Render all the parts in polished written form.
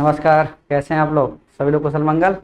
नमस्कार, कैसे हैं आप लोग? सभी लोग कुशल मंगल।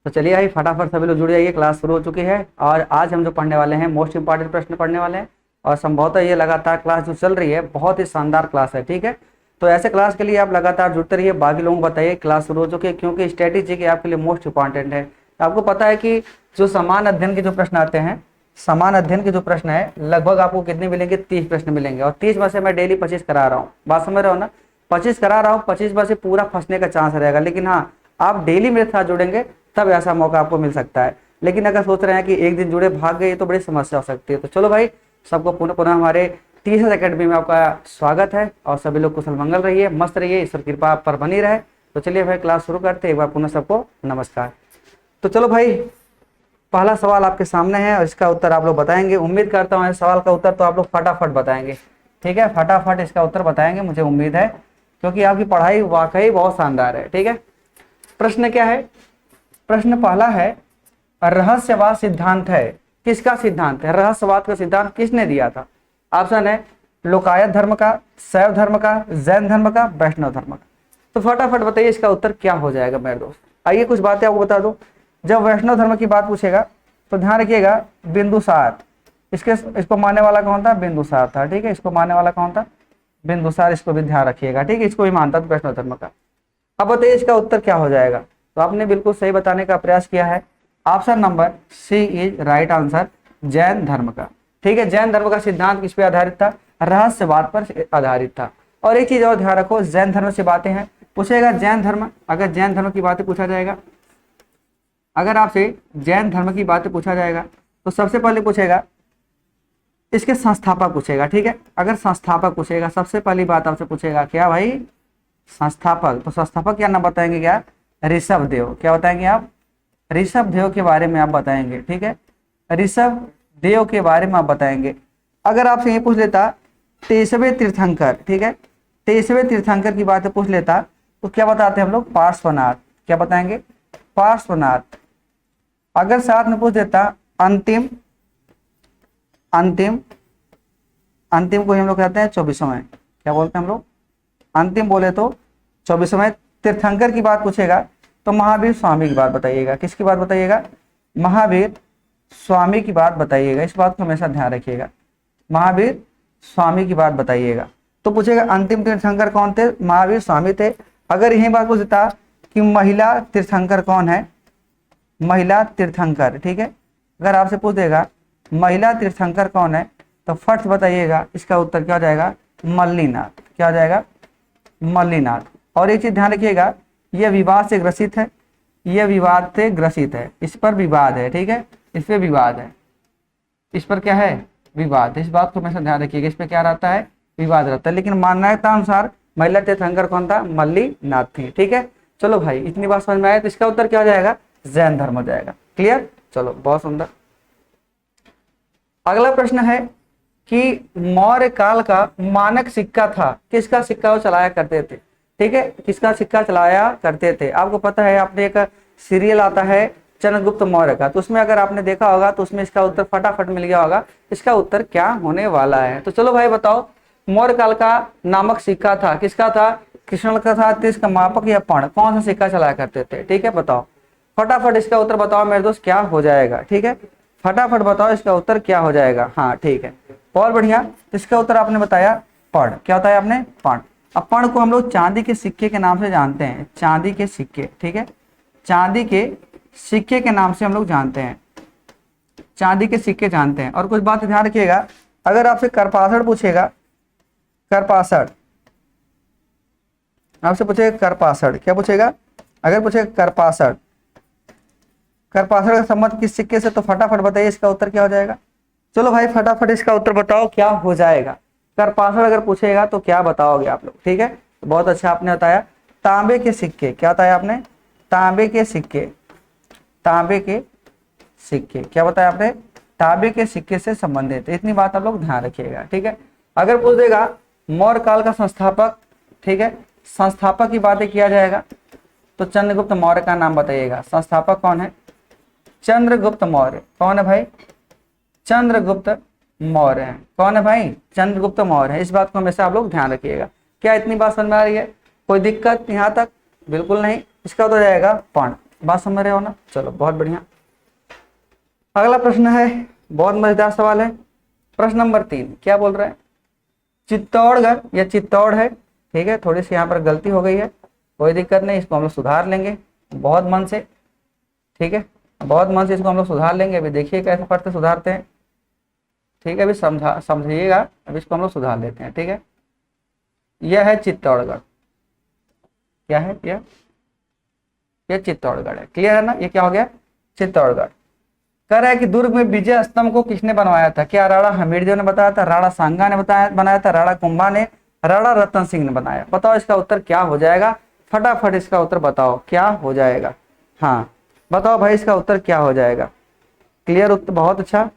तो चलिए भाई फटाफट सभी लोग जुड़ जाइए, क्लास शुरू हो चुकी है। और आज हम जो पढ़ने वाले हैं मोस्ट इंपॉर्टेंट प्रश्न पढ़ने वाले हैं। और संभवतः ये लगातार क्लास जो चल रही है बहुत ही शानदार क्लास है, ठीक है। तो ऐसे क्लास के लिए आप लगातार जुड़ते रहिए। बाकी लोगों को बताइए क्लास शुरू हो चुकी है, क्योंकि स्ट्रेटेजी के आपके लिए मोस्ट इंपॉर्टेंट है। आपको पता है कि जो समान अध्ययन के जो प्रश्न आते हैं, समान अध्ययन के जो प्रश्न है लगभग आपको कितने मिलेंगे? 30 प्रश्न मिलेंगे। और 30 में से मैं डेली 25 करा रहा हूँ। बात समझ रहे हो ना? 25 करा रहा हूँ, 25 में से पूरा फंसने का चांस रहेगा। लेकिन हाँ, आप डेली मेरे साथ जुड़ेंगे तब ऐसा मौका आपको मिल सकता है। लेकिन अगर सोच रहे हैं कि एक दिन जुड़े भाग गए तो बड़ी समस्या हो सकती है। तो चलो भाई, सबको पुनः पुनः हमारे टीचर्स एकेडमी में आपका स्वागत है। और सभी लोग कुशल मंगल रहिए, मस्त रहिए, ईश्वर कृपा आप पर बनी रहे। तो चलिए भाई क्लास शुरू करते हैं। एक बार पुनः सबको नमस्कार। तो चलो भाई, पहला सवाल आपके सामने है और इसका उत्तर आप लोग बताएंगे। उम्मीद करता हूँ इस सवाल का उत्तर तो आप लोग फटाफट बताएंगे, ठीक है। फटाफट इसका उत्तर बताएंगे, मुझे उम्मीद है, क्योंकि आपकी पढ़ाई वाकई बहुत शानदार है, ठीक है। प्रश्न क्या है? प्रश्न पहला है, रहस्यवाद सिद्धांत है किसका सिद्धांत है? रहस्यवाद का सिद्धांत किसने दिया था? ऑप्शन है लोकायत धर्म का, शैव धर्म का, जैन धर्म का, वैष्णव धर्म का। तो फटाफट बताइए इसका उत्तर क्या हो जाएगा मेरे दोस्त। आइए कुछ बातें आपको बता दो। जब वैष्णव धर्म की बात पूछेगा तो ध्यान रखिएगा, बिंदुसार इसको मानने वाला कौन था? बिंदुसार था, ठीक है। इसको मानने वाला कौन था? बिंदुसार। इसको भी ध्यान रखिएगा, ठीक है। इसको भी मानता था वैष्णव धर्म का। अब बताइए इसका उत्तर क्या हो जाएगा। तो आपने बिल्कुल सही बताने का प्रयास किया है। Option number C is right answer, Jain धर्म का, ठीक है। जैन धर्म का सिद्धांत किस पे आधारित था? रहस्यवाद पर आधारित था। और एक चीज और ध्यान रखो, जैन धर्म से बातें हैं पूछेगा। जैन धर्म, अगर जैन धर्म की बातें पूछा जाएगा, अगर आपसे जैन धर्म की बातें पूछा जाएगा तो सबसे पहले पूछेगा इसके संस्थापक पूछेगा, ठीक है। अगर संस्थापक पूछेगा, सबसे पहली बात आपसे पूछेगा क्या भाई? संस्थापक। तो संस्थापक क्या नाम बताएंगे? क्या? ऋषभ देव। क्या बताएंगे आप? ऋषभ देव के बारे में आप बताएंगे, ठीक है। ऋषभ देव के बारे में आप बताएंगे। अगर आपसे ये पूछ लेता 23वें तीर्थंकर, ठीक है, 23वें तीर्थंकर की बातें पूछ लेता तो क्या बताते हम लोग? पार्श्वनाथ। क्या बताएंगे? पार्श्वनाथ। अगर साथ में पूछ देता अंतिम, अंतिम अंतिम को हम लोग कहते हैं 24वें। क्या बोलते हैं हम लोग? अंतिम बोले तो 24वें तीर्थंकर की बात पूछेगा तो महावीर स्वामी की बात बताइएगा। किसकी बात बताइएगा? महावीर स्वामी की बात बताइएगा। इस बात को हमेशा ध्यान रखिएगा, महावीर स्वामी की बात बताइएगा। तो पूछेगा अंतिम तीर्थंकर कौन थे? महावीर स्वामी थे। अगर यही बात पूछता कि महिला तीर्थंकर कौन है? महिला तीर्थंकर, ठीक है। अगर आपसे पूछ देगा महिला तीर्थंकर कौन है तो फट बताइएगा इसका उत्तर क्या हो जाएगा? मल्लीनाथ। क्या हो जाएगा? मल्लीनाथ। और एक चीज ध्यान रखिएगा, यह विवाद से ग्रसित है, यह विवाद से ग्रसित है, इस पर विवाद है, ठीक है। इस पर विवाद है, इस पर क्या है? विवाद। इस बात को हमेशा ध्यान रखिएगा, इस पर क्या रहता है? विवाद रहता है। लेकिन मान्यता अनुसार महिला तीर्थंकर कौन था? मल्लीनाथ थी, ठीक है। चलो भाई, इतनी बात समझ में आया तो इसका उत्तर क्या हो जाएगा? जैन धर्म हो जाएगा। क्लियर? चलो, बहुत सुंदर। अगला प्रश्न है कि मौर्य काल का मानक सिक्का था किसका सिक्का वो चलाया करते थे, ठीक है। किसका सिक्का चलाया करते थे? आपको पता है, आपने एक सीरियल आता है चंद्रगुप्त मौर्य का, तो उसमें अगर आपने देखा होगा तो उसमें इसका उत्तर फटाफट मिल गया होगा। इसका उत्तर क्या होने वाला है? तो चलो भाई बताओ, मौर्य काल का नामक सिक्का था किसका था? कृष्ण का था, तिष्क, मापक या पर्ण, कौन सा सिक्का चलाया करते थे? ठीक है, बताओ फटाफट इसका उत्तर बताओ मेरे दोस्त, क्या हो जाएगा? ठीक है, फटाफट बताओ इसका उत्तर क्या हो जाएगा। हाँ ठीक है, बहुत बढ़िया। तो इसका उत्तर आपने बताया पर्ण। क्या बताया आपने? पर्ण। अब पर्ण को हम लोग चांदी के सिक्के के नाम से जानते हैं, चांदी के सिक्के, ठीक है, चांदी के सिक्के के नाम से हम लोग जानते हैं, चांदी के सिक्के जानते हैं। और कुछ बात ध्यान रखिएगा, अगर आपसे करपासड़ पूछेगा, करपासड़ आपसे पूछेगा, करपासड़ क्या पूछेगा? अगर पूछेगा करपासड़, करपासड़ का संबंध किस सिक्के से, तो फटाफट बताइए इसका उत्तर क्या हो जाएगा। चलो भाई फटाफट इसका उत्तर बताओ क्या हो जाएगा। करपासड़ अगर पूछेगा तो क्या बताओगे आप लोग? ठीक है, बहुत अच्छा आपने बताया, तांबे के सिक्के। क्या बताया आपने? तांबे के सिक्के, तांबे के सिक्के। क्या बताया आपने? तांबे के सिक्के से संबंधित। इतनी बात आप लोग ध्यान रखिएगा, ठीक है। अगर पूछ देगा मौर्य काल का संस्थापक, ठीक है, संस्थापक की बातें किया जाएगा तो चंद्रगुप्त मौर्य का नाम बताइएगा। संस्थापक कौन है? चंद्रगुप्त मौर्य। कौन है भाई? चंद्रगुप्त मौर्य है। कौन है भाई? चंद्रगुप्त मौर्य है। इस बात को हमेशा आप लोग ध्यान रखिएगा। क्या इतनी बात समझ में आ रही है? कोई दिक्कत यहाँ तक? बिल्कुल नहीं, इसका उत्तर जाएगा पर्ण। बात समझ रहे हो ना? चलो बहुत बढ़िया। अगला प्रश्न है, बहुत मजेदार सवाल है। प्रश्न नंबर 3 क्या बोल रहा है? चित्तौड़गढ़ या चित्तौड़ है, ठीक है, थोड़ी सी यहाँ पर गलती हो गई है, कोई दिक्कत नहीं, इसको हम लोग सुधार लेंगे बहुत मन से, ठीक है, बहुत मन से इसको हम लोग सुधार लेंगे। अभी देखिए कैसे पढ़ते सुधारते हैं, ठीक है, अभी समझिएगा, अभी इसको हम लोग सुधार लेते हैं, ठीक है। यह है चित्तौड़गढ़, क्या है यह चित्तौड़गढ़ है, क्लियर है ना? ये क्या हो गया? चित्तौड़गढ़। कह रहा है कि दुर्ग में विजय स्तंभ को किसने बनवाया था? क्या राणा हमीरदेव ने बताया था, राणा सांगा ने बनाया था, राणा कुंभा ने, राणा रतन सिंह ने बनाया? बताओ इसका उत्तर क्या हो जाएगा, फटाफट इसका उत्तर बताओ क्या हो जाएगा। हाँ बताओ भाई इसका उत्तर क्या हो जाएगा। क्लियर उत्तर, बहुत अच्छा,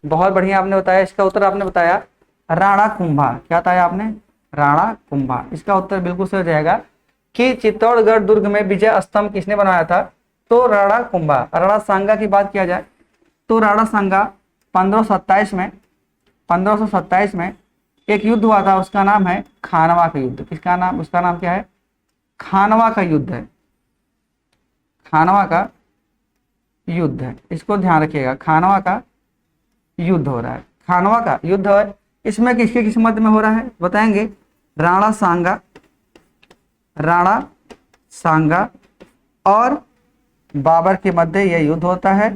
बहुत बढ़िया आपने बताया। इसका उत्तर आपने बताया राणा कुंभा। क्या बताया आपने? राणा कुंभा। इसका उत्तर बिल्कुल सही हो जाएगा कि चित्तौड़गढ़ दुर्ग में विजय स्तंभ किसने बनाया था? तो राणा कुंभा। राणा सांगा की बात किया जाए तो राणा सांगा 1527 में एक युद्ध हुआ था, उसका नाम है खानवा का युद्ध। किसका नाम? उसका नाम क्या है? खानवा का युद्ध है, खानवा का युद्ध है, इसको ध्यान रखिएगा। खानवा का युद्ध हो रहा है, खानवा का युद्ध है। इसमें किसके किस्मत में हो रहा है बताएंगे? राणा सांगा और बाबर के मध्य यह युद्ध होता है,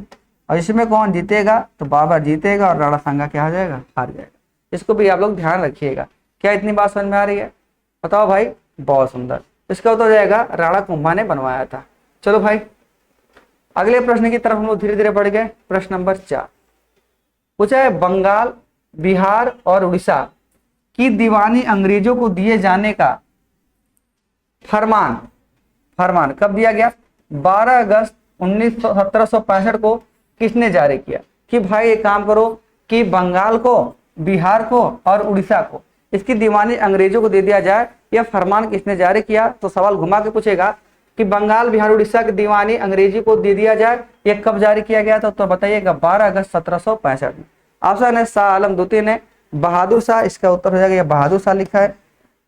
और इसमें कौन जीतेगा? तो बाबर जीतेगा और राणा सांगा क्या हो जाएगा? हार जाएगा। इसको भी आप लोग ध्यान रखिएगा। क्या इतनी बात समझ में आ रही है? बताओ भाई, बहुत सुंदर। इसका उत्तर जाएगा राणा कुंभा ने बनवाया था। चलो भाई अगले प्रश्न की तरफ हम लोग धीरे धीरे बढ़ गए। प्रश्न नंबर 4 पूछा है, बंगाल, बिहार और उड़ीसा की दीवानी अंग्रेजों को दिए जाने का फरमान कब दिया गया? 12 अगस्त 1765 को किसने जारी किया? कि भाई एक काम करो कि बंगाल को, बिहार को और उड़ीसा को इसकी दीवानी अंग्रेजों को दे दिया जाए। यह फरमान किसने जारी किया? तो सवाल घुमा के पूछेगा कि बंगाल, बिहार, उड़ीसा की दीवानी अंग्रेजी को दे दिया जाए, यह कब जारी किया गया था? तो बताइएगा 12 अगस्त 1765 में। ऑप्शन है शाह आलम द्वितीय ने, बहादुर शाह, इसका उत्तर हो जाएगा, यह बहादुर शाह लिखा है,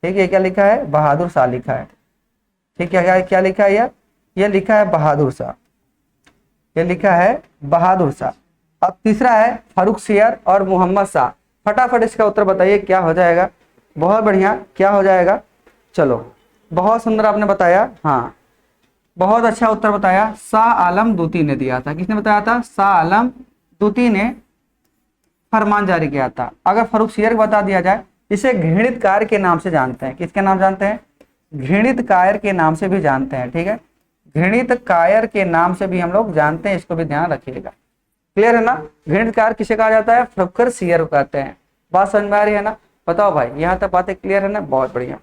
ठीक है। क्या लिखा है? बहादुर शाह लिखा है, ठीक है। क्या लिखा है? यह लिखा है बहादुर शाह, यह लिखा है बहादुर शाह। अब तीसरा है फर्रुखसियर और मोहम्मद शाह। फटाफट इसका उत्तर बताइए क्या हो जाएगा। बहुत बढ़िया, क्या हो जाएगा? चलो बहुत सुंदर आपने बताया, हाँ बहुत अच्छा उत्तर बताया। शाह आलम द्वितीय ने दिया था। किसने बताया था? शाह आलम द्वितीय ने फरमान जारी किया था। अगर फर्रुखसियर को बता दिया जाए, इसे घृणित कायर के नाम से जानते हैं। किसके नाम जानते हैं? घृणित कायर के नाम से भी जानते हैं, ठीक है। घृणित कायर के नाम से भी हम लोग जानते हैं, इसको भी ध्यान रखिएगा। क्लियर है ना? घृणित कायर किसे कहा जाता है? फर्रुखसियर को कहते हैं। बात समझ में आ रही है ना? बताओ भाई, यहाँ तक बातें क्लियर है ना? बहुत बढ़िया।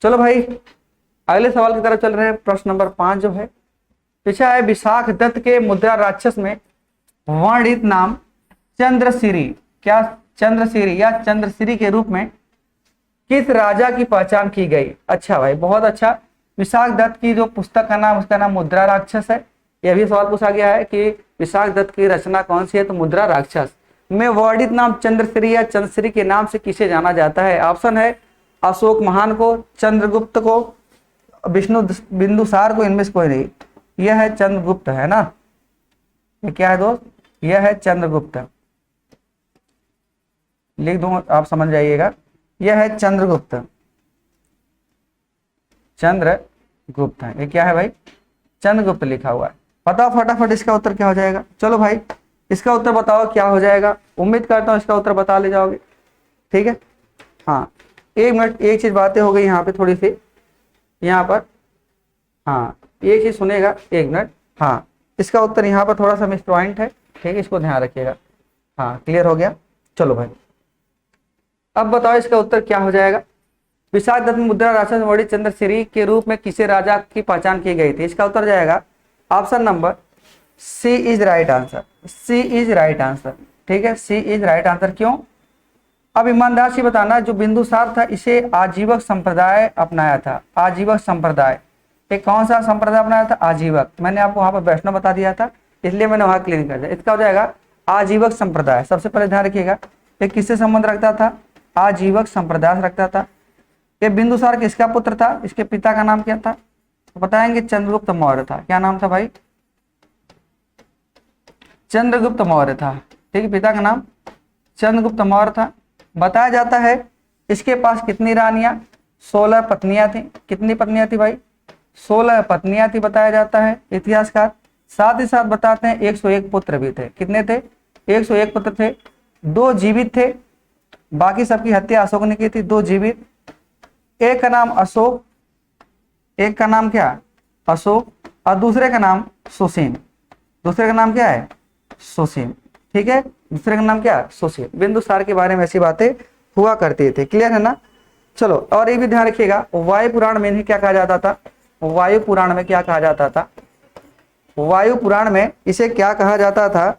चलो भाई अगले सवाल की तरफ चल रहे हैं। प्रश्न नंबर 5 जो है पूछा है, विशाख दत्त के मुद्रा राक्षस में वर्णित नाम चंद्रसिरी, क्या चंद्रसिरी या चंद्रसिरी के रूप में किस राजा की पहचान की गई? अच्छा भाई, बहुत अच्छा। विशाख दत्त की जो पुस्तक का नाम, उसका नाम मुद्रा राक्षस है। यह भी सवाल पूछा गया है कि विशाख दत्त की रचना कौन सी है? तो मुद्रा राक्षस में वर्णित नाम चंद्रसिरी या चंद्रसिरी के नाम से किसे जाना जाता है? ऑप्शन है अशोक महान को, चंद्रगुप्त को, विष्णु बिंदुसार को, इनमें से कोई नहीं। यह है चंद्रगुप्त, है ना? ये क्या है दोस्त? यह है चंद्रगुप्त, लिख दूं आप समझ जाइएगा। यह है चंद्रगुप्त, चंद्रगुप्त है। ये क्या है भाई? चंद्रगुप्त लिखा हुआ है। बताओ फटाफट इसका उत्तर क्या हो जाएगा। चलो भाई इसका उत्तर बताओ क्या हो जाएगा। उम्मीद करता हूँ इसका उत्तर बता ले जाओगे, ठीक है। हाँ 1 मिनट, एक चीज बातें हो गई यहाँ पे थोड़ी सी, यहाँ पर, हाँ एक चीज सुनेगा, 1 मिनट। हाँ इसका उत्तर यहाँ पर थोड़ा सा मिस पॉइंट है, ठीक है, इसको ध्यान रखिएगा। हाँ क्लियर हो गया। चलो भाई अब बताओ इसका उत्तर क्या हो जाएगा। विशाख दत्त मुद्रा राक्षस वर्णित चंद्रसिरी के रूप में किसे राजा की पहचान की गई थी? इसका उत्तर जाएगा option number C is right answer. C is right answer, ठीक है, सी इज राइट आंसर। क्यों? अब ईमानदार से बताना, जो बिंदुसार था इसे आजीवक संप्रदाय अपनाया था। आजीवक संप्रदाय, एक कौन सा संप्रदाय अपनाया था? आजीवक। मैंने आपको वहां पर वैष्णव बता दिया था, इसलिए मैंने वहां क्लियर कर दिया। इसका हो जाएगा आजीवक संप्रदाय। सबसे पहले ध्यान रखिएगा, ये किससे संबंध रखता था? आजीवक संप्रदाय रखता था। ये बिंदुसार किसका पुत्र था? इसके पिता का नाम क्या था? तो बताएंगे चंद्रगुप्त मौर्य था। क्या नाम था भाई? चंद्रगुप्त मौर्य था। ठीक है, पिता का नाम चंद्रगुप्त मौर्य था। बताया जाता है इसके पास कितनी रानियां? 16 पत्नियां थी। कितनी पत्नियां थी भाई? 16 पत्नियां थी बताया जाता है इतिहासकार। साथ ही साथ बताते हैं 101 पुत्र भी थे। कितने थे? 101 पुत्र थे। 2 जीवित थे, बाकी सबकी हत्या अशोक ने की थी। 2 जीवित, एक का नाम अशोक, एक का नाम क्या? अशोक, और दूसरे का नाम सुसीन। दूसरे का नाम क्या है? सुसीन। ठीक है, दूसरे का नाम क्या? सुसीन। बिंदुसार के बारे में ऐसी बातें हुआ करती थी। क्लियर है ना? चलो, और ये भी ध्यान रखिएगा, वायु पुराण में इन्हें क्या कहा जाता था? वायु पुराण में क्या कहा जाता था? वायु पुराण में इसे क्या कहा जाता था?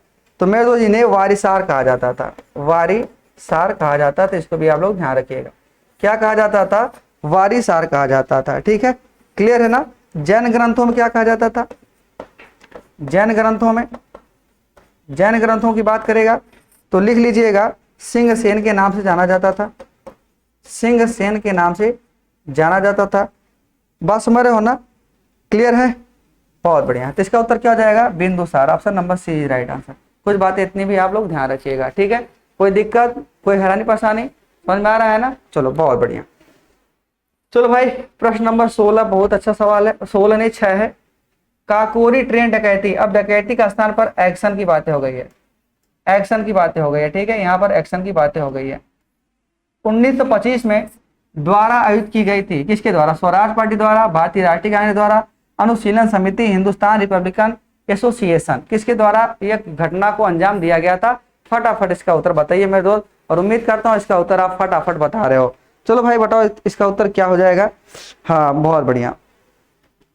तो मेरे दोस्त इन्हें वारिसार कहा जाता था। वारिसार कहा जाता था, इसको भी आप लोग ध्यान रखिएगा। क्या कहा जाता था? वारिसार कहा जाता था। ठीक है, क्लियर है ना? जैन ग्रंथों में क्या कहा जाता था? जैन ग्रंथों में, जैन ग्रंथों की बात करेगा तो लिख लीजिएगा, सिंह सेन के नाम से जाना जाता था। सिंह सेन के नाम से जाना जाता था। बात समझ रहे हो ना? क्लियर है? बहुत बढ़िया। तो इसका उत्तर क्या हो जाएगा? Bindusara. Option number C is right answer. कुछ बातें इतनी भी आप लोग ध्यान रखिएगा। ठीक है, कोई दिक्कत, कोई हैरानी परेशानी समझ में आ रहा है ना? चलो, बहुत बढ़िया। चलो भाई, प्रश्न नंबर 16 बहुत अच्छा सवाल है। 16 नहीं 6 है। काकोरी ट्रेन डकैती। अब डकैती का स्थान पर एक्शन की बातें हो गई है। एक्शन की बातें हो गई है। ठीक है, यहाँ पर एक्शन की बातें हो गई है। 1925 में द्वारा आयोजित की गई थी। किसके द्वारा? स्वराज पार्टी द्वारा, भारतीय राष्ट्रीय कांग्रेस द्वारा, अनुशीलन समिति, हिंदुस्तान रिपब्लिकन एसोसिएशन। किसके द्वारा यह घटना को अंजाम दिया गया था? फटाफट इसका उत्तर बताइए मेरे दोस्त, और उम्मीद करता हूं इसका उत्तर आप फटाफट बता रहे हो। चलो भाई बताओ इसका उत्तर क्या हो जाएगा? हाँ, बहुत बढ़िया,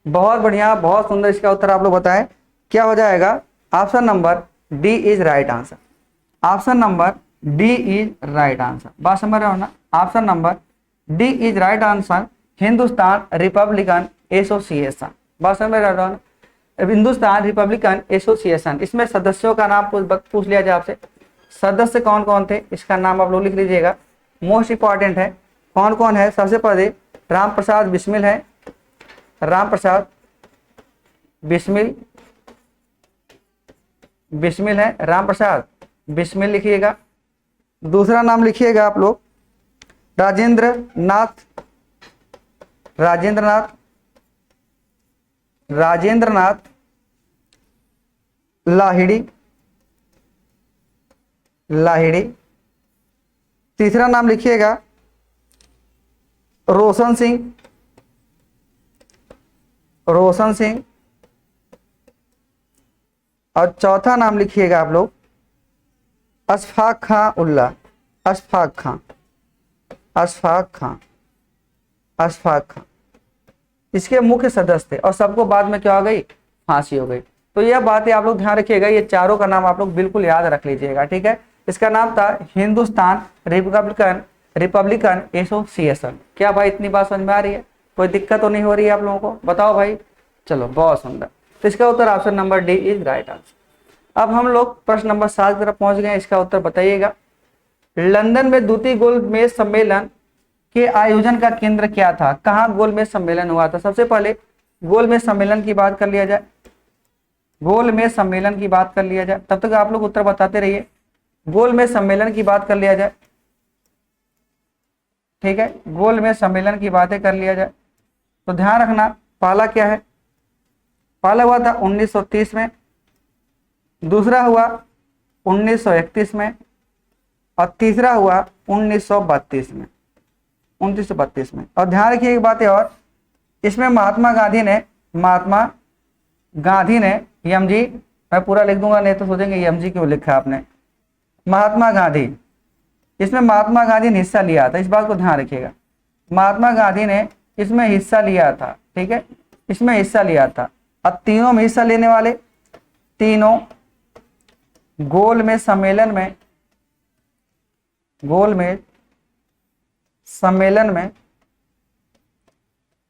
बहुत बढ़िया, बहुत सुंदर। इसका उत्तर आप लोग बताएं क्या हो जाएगा? Option number D is right answer. Option number D is right answer. बात समझ रहे हो ना? Option number D is right answer, Hindustan Republican association. बात समझ रहे हो ना? Hindustan Republican association. इसमें सदस्यों का नाम पूछ लिया जाए आपसे, सदस्य कौन कौन थे, इसका नाम आप लोग लिख लीजिएगा, मोस्ट इंपॉर्टेंट है। कौन कौन है? सबसे पहले राम प्रसाद बिस्मिल है, राम प्रसाद बिस्मिल, बिस्मिल है, राम प्रसाद बिस्मिल लिखिएगा। दूसरा नाम लिखिएगा आप लोग राजेंद्र नाथ, राजेंद्र नाथ, राजेंद्र नाथ लाहिड़ी, लाहिड़ी। तीसरा नाम लिखिएगा रोशन सिंह, रोशन सिंह। और चौथा नाम लिखिएगा आप लोग अशफाक खां उल्ला, अशफाक खां, अशफाक खां, अशफाक खां। इसके मुख्य सदस्य थे और सबको बाद में क्या हो गई? फांसी हो गई। तो यह बातें आप लोग ध्यान रखिएगा, ये चारों का नाम आप लोग बिल्कुल याद रख लीजिएगा। ठीक है, इसका नाम था हिंदुस्तान रिपब्लिकन रिपब्लिकन एसोसिएशन। क्या भाई इतनी बात समझ में आ रही है? कोई दिक्कत तो नहीं हो रही है आप लोगों को? बताओ भाई। चलो, बहुत सुंदर। तो इसका उत्तर option number D is right answer. अब हम लोग प्रश्न नंबर 7 की तरफ पहुंच गए। इसका उत्तर बताइएगा, लंदन में द्वितीय गोलमेज सम्मेलन के आयोजन का केंद्र क्या था? कहाँ गोलमेज सम्मेलन हुआ था? सबसे पहले गोलमेज सम्मेलन की बात कर लिया जाए, गोलमेज सम्मेलन की बात कर लिया जाए, तब तक आप लोग उत्तर बताते रहिए। गोलमेज सम्मेलन की बात कर लिया जाए। ठीक है, गोलमेज सम्मेलन की बातें कर लिया जाए तो ध्यान रखना, पहला क्या है? पहला हुआ था 1930 में, दूसरा हुआ 1931 में, और तीसरा हुआ 1932 में, 1932 में। और ध्यान रखिए एक बात है और, इसमें महात्मा गांधी ने, महात्मा गांधी ने, एम जी, मैं पूरा लिख दूंगा नहीं तो सोचेंगे एम जी क्यों लिखा आपने, महात्मा गांधी, इसमें महात्मा गांधी ने हिस्सा लिया था। इस बात को ध्यान रखिएगा, महात्मा गांधी ने इसमें हिस्सा लिया था। ठीक है, इसमें हिस्सा लिया था। अब तीनों में हिस्सा लेने वाले, तीनों गोलमेज सम्मेलन में, गोलमेज सम्मेलन में,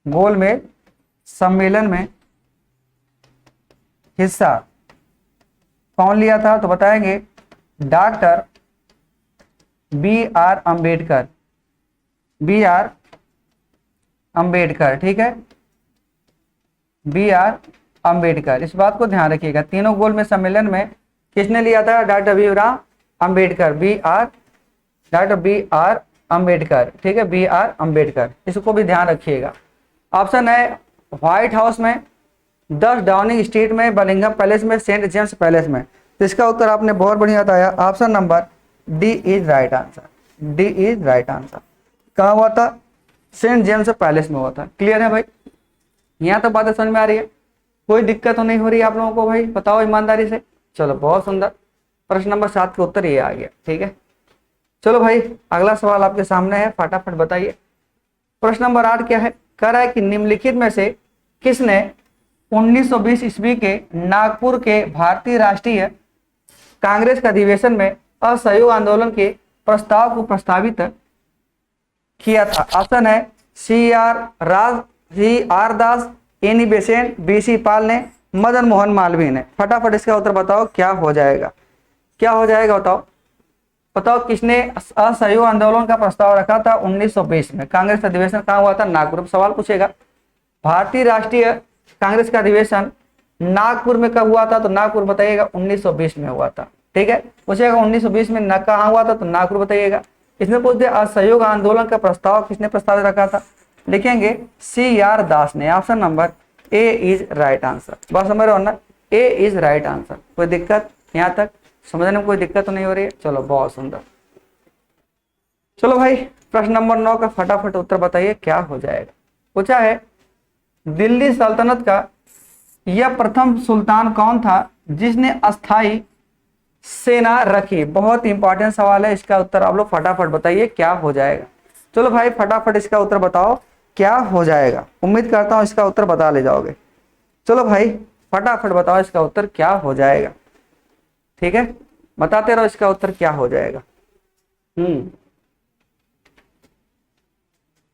गोलमेज सम्मेलन में हिस्सा कौन लिया था? तो बताएंगे doctor B R Ambedkar, B R Ambedkar. ठीक है, बी आर अम्बेडकर। इस बात को ध्यान रखिएगा, तीनों गोल में सम्मेलन में किसने लिया था? Doctor Bhimrao Ambedkar, doctor B R Ambedkar, ठीक है, बी आर अम्बेडकर, इसको भी ध्यान रखिएगा। ऑप्शन है व्हाइट हाउस में, 10 डाउनिंग स्ट्रीट में, बलिंगम पैलेस में, सेंट जेम्स पैलेस में। तो इसका उत्तर आपने बहुत बढ़िया बताया, option number D is right answer, D is right answer. कहाँ हुआ था? सेंट जेम्स पैलेस में हुआ था। क्लियर है भाई? यहाँ तो बातें समझ में आ रही है, कोई दिक्कत तो नहीं हो रही है आप लोगों को भाई? बताओ ईमानदारी से। चलो बहुत सुंदर, प्रश्न नंबर 7 का उत्तर ये आ गया, ठीक है। चलो भाई अगला सवाल आपके सामने है, फटाफट बताइए। प्रश्न नंबर 8 क्या है? कह रहा है कि निम्नलिखित में से किसने 1920 ईस्वी के नागपुर के भारतीय राष्ट्रीय कांग्रेस के अधिवेशन में असहयोग आंदोलन के प्रस्ताव को प्रस्तावित किया था? ऑप्शन है सी आर दास, एनी बेसेंट, बीसी पाल ने, मदन मोहन मालवीय ने। फटाफट इसका उत्तर बताओ, क्या हो जाएगा? क्या हो जाएगा बताओ? बताओ किसने असहयोग आंदोलन का प्रस्ताव रखा था 1920 में? कांग्रेस अधिवेशन कहाँ हुआ था? नागपुर। सवाल पूछेगा भारतीय राष्ट्रीय कांग्रेस का अधिवेशन नागपुर में कब हुआ था? तो नागपुर बताइएगा, 1920 में हुआ था, ठीक है। पूछेगा 1920 में कहाँ हुआ था? तो नागपुर बताइएगा। इसमें पूछ दिया असहयोग आंदोलन का प्रस्ताव किसने प्रस्तावित रखा था? लिखेंगे सी आर दास ने। Option number A is right answer. बात समझ रहे हो ना? ए इज राइट आंसर। कोई दिक्कत यहाँ तक समझने में कोई दिक्कत तो नहीं हो रही है? चलो बहुत सुंदर। चलो भाई प्रश्न नंबर 9 का फटाफट उत्तर बताइए, क्या हो जाएगा? पूछा है दिल्ली सल्तनत का यह प्रथम सुल्तान कौन था जिसने अस्थाई सेना रखी? बहुत इंपॉर्टेंट सवाल है, इसका उत्तर आप लोग फटाफट बताइए, क्या हो जाएगा? चलो भाई फटाफट इसका उत्तर बताओ, क्या हो जाएगा? उम्मीद करता हूं इसका उत्तर बता ले जाओगे। चलो भाई फटाफट बताओ इसका उत्तर क्या हो जाएगा, ठीक है। बताते रहो इसका उत्तर क्या हो जाएगा।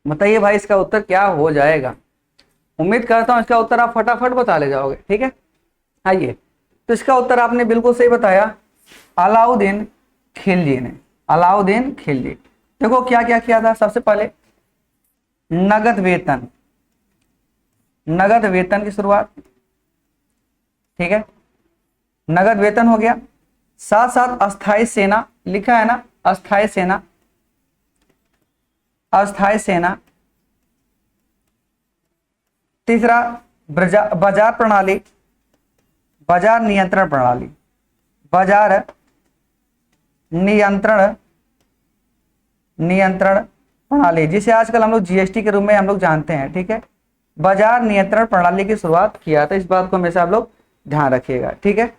बताइए भाई इसका उत्तर क्या हो जाएगा? उम्मीद करता हूं इसका उत्तर आप फटाफट बता ले जाओगे, ठीक है। आइए, तो इसका उत्तर आपने बिल्कुल सही बताया, अलाउद्दीन खिलजी ने। अलाउद्दीन खिलजी। देखो क्या क्या किया था? सबसे पहले नगद वेतन, नगद वेतन की शुरुआत, ठीक है, नगद वेतन हो गया। साथ साथ अस्थाई सेना लिखा है ना, अस्थाई सेना, अस्थाई सेना। तीसरा बाजार प्रणाली, बाजार नियंत्रण प्रणाली, बाजार नियंत्रण प्रणाली, जिसे आजकल हम लोग जीएसटी के रूप में हम लोग जानते हैं, ठीक है। बाजार नियंत्रण प्रणाली की शुरुआत किया था, इस बात को हमेशा आप लोग ध्यान रखिएगा, ठीक है।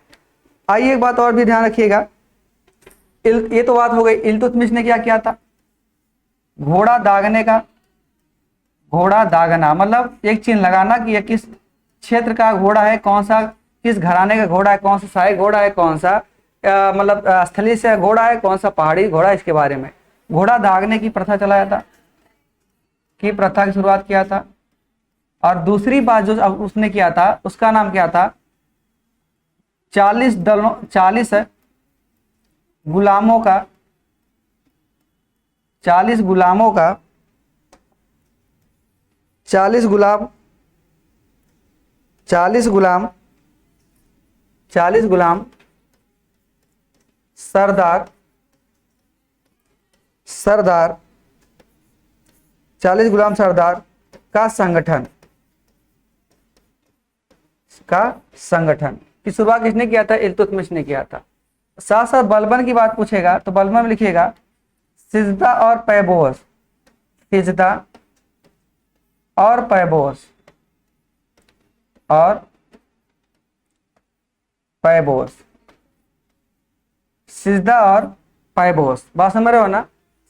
आइए एक बात और भी ध्यान रखिएगा, ये तो बात हो गई। इल्तुतमिश ने क्या किया था? घोड़ा दागने का, घोड़ा दागना मतलब एक चिन्ह लगाना कि यह किस क्षेत्र का घोड़ा है, कौन सा, किस घराने का घोड़ा है, कौन सा शाही घोड़ा है, कौन सा मतलब स्थलीय से घोड़ा है, कौन सा पहाड़ी घोड़ा है, इसके बारे में घोड़ा दागने की प्रथा चलाया था, की प्रथा की शुरुआत किया था। और दूसरी बात जो उसने किया था उसका नाम क्या था? 40 गुलामों का, 40 गुलामों का, 40 गुलाम, 40 गुलाम, 40 गुलाम सरदार, 40 गुलाम सरदार का संगठन, की शुरुआत किसने किया था? इल्तुतमिश ने किया था। साथ साथ बलबन की बात पूछेगा तो बलबन में लिखिएगा सिजदा और पैबोस, सिजदा और पैबोस, और पैबोस, सिजदा और पैबोस। बात समझ रहे हो ना?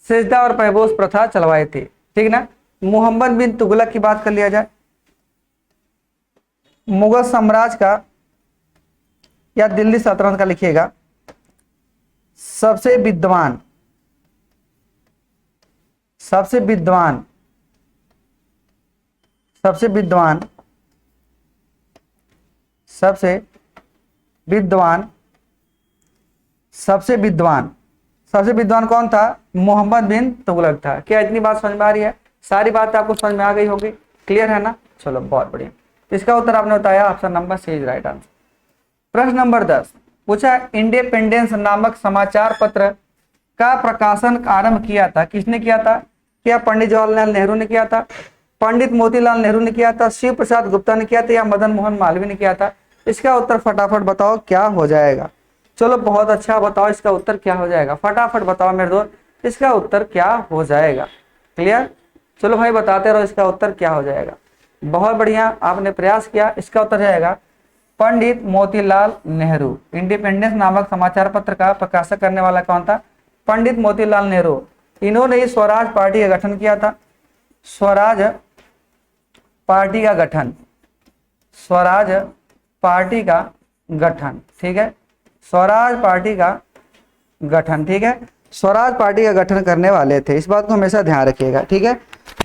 सिजदा और पैबोस प्रथा चलवाई थी, ठीक ना। मोहम्मद बिन तुगलक की बात कर लिया जाए, मुगल साम्राज्य का या दिल्ली सल्तनत का लिखिएगा सबसे विद्वान, सबसे विद्वान, सबसे विद्वान, सबसे विद्वान, सबसे विद्वान, सबसे विद्वान कौन था? मोहम्मद बिन तुगलक था। क्या इतनी बात समझ में आ रही है? सारी बात आपको समझ में आ गई होगी, क्लियर है ना? चलो बहुत बढ़िया। इसका उत्तर आपने बताया option number C is right answer. प्रश्न नंबर 10 पूछा, इंडिपेंडेंस नामक समाचार पत्र का प्रकाशन आरंभ किया था, किसने किया था? क्या पंडित जवाहरलाल नेहरू ने किया था, पंडित मोतीलाल नेहरू ने किया था, शिव प्रसाद गुप्ता ने किया था, या मदन मोहन मालवीय ने किया था? इसका उत्तर फटाफट बताओ क्या हो जाएगा। चलो बहुत अच्छा, बताओ इसका उत्तर क्या हो जाएगा, फटाफट बताओ मेरे दोस्त इसका उत्तर क्या हो जाएगा। क्लियर? चलो भाई बताते रहो इसका उत्तर क्या हो जाएगा। बहुत बढ़िया, आपने प्रयास किया। इसका उत्तर जाएगा पंडित मोतीलाल नेहरू। इंडिपेंडेंस नामक समाचार पत्र का प्रकाशक करने वाला कौन था? पंडित मोतीलाल नेहरू। इन्होंने ही स्वराज पार्टी का गठन किया था। स्वराज पार्टी का गठन, स्वराज पार्टी का गठन, ठीक है, स्वराज पार्टी का गठन, ठीक है, स्वराज पार्टी का गठन करने वाले थे। इस बात को हमेशा ध्यान रखिएगा, ठीक है।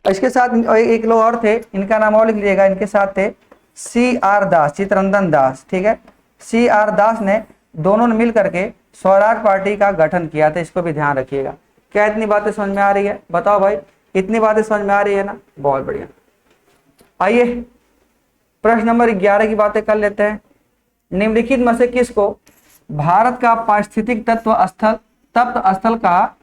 इसके साथ एक लोग और थे, इनका नाम और लिख लीजिएगा। इनके साथ थे CR दास, चित्ररंजन दास, ठीक है। CR दास ने, दोनों ने मिल करके स्वराज पार्टी का गठन किया था। इसको भी ध्यान रखिएगा। क्या इतनी बातें समझ में आ रही है? बताओ भाई, इतनी बातें समझ में आ रही है ना? बहुत बढ़िया। आइए प्रश्न नंबर 11 की बातें कर लेते हैं। निम्नलिखित में से किसको भारत का पारिस्थितिक तत्व स्थल कहा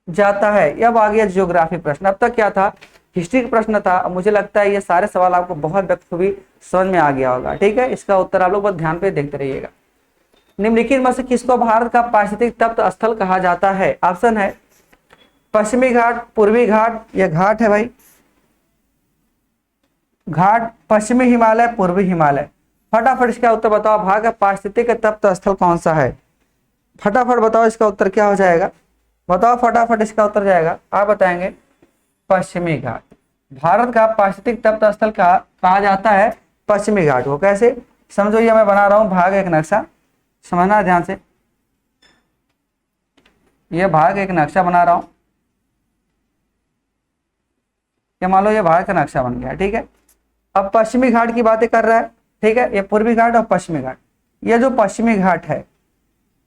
जाता है? अब आ गया ज्योग्राफी प्रश्न। अब तक क्या था? हिस्ट्री का प्रश्न था। मुझे लगता है ये सारे सवाल आपको बहुत बखूबी समझ में आ गया होगा, ठीक है। इसका उत्तर आप लोग बहुत ध्यान पे देखते रहिएगा। निम्नलिखित में से किसको भारत का पारिस्थितिक तत्व स्थल कहा जाता है? ऑप्शन है पश्चिमी घाट, पूर्वी घाट, या घाट है भाई, घाट, पश्चिमी हिमालय, पूर्वी हिमालय। फटाफट इसका उत्तर बताओ, भारत का पारिस्थितिक तत्व स्थल कौन सा है? फटाफट बताओ इसका उत्तर क्या हो जाएगा। बताओ फटाफट इसका उत्तर जाएगा, आप बताएंगे पश्चिमी घाट। भारत का पारिस्थितिक तत्व स्थल कहा जाता है पश्चिमी घाट को। कैसे? समझो, ये मैं बना रहा हूं भाग एक नक्शा, समझना ध्यान से। ये भाग एक नक्शा बना रहा हूं, ये मान लो ये भारत का नक्शा बन गया, ठीक है। अब पश्चिमी घाट की बातें कर रहा है, ठीक है। ये पूर्वी घाट और पश्चिमी घाट, ये जो पश्चिमी घाट है,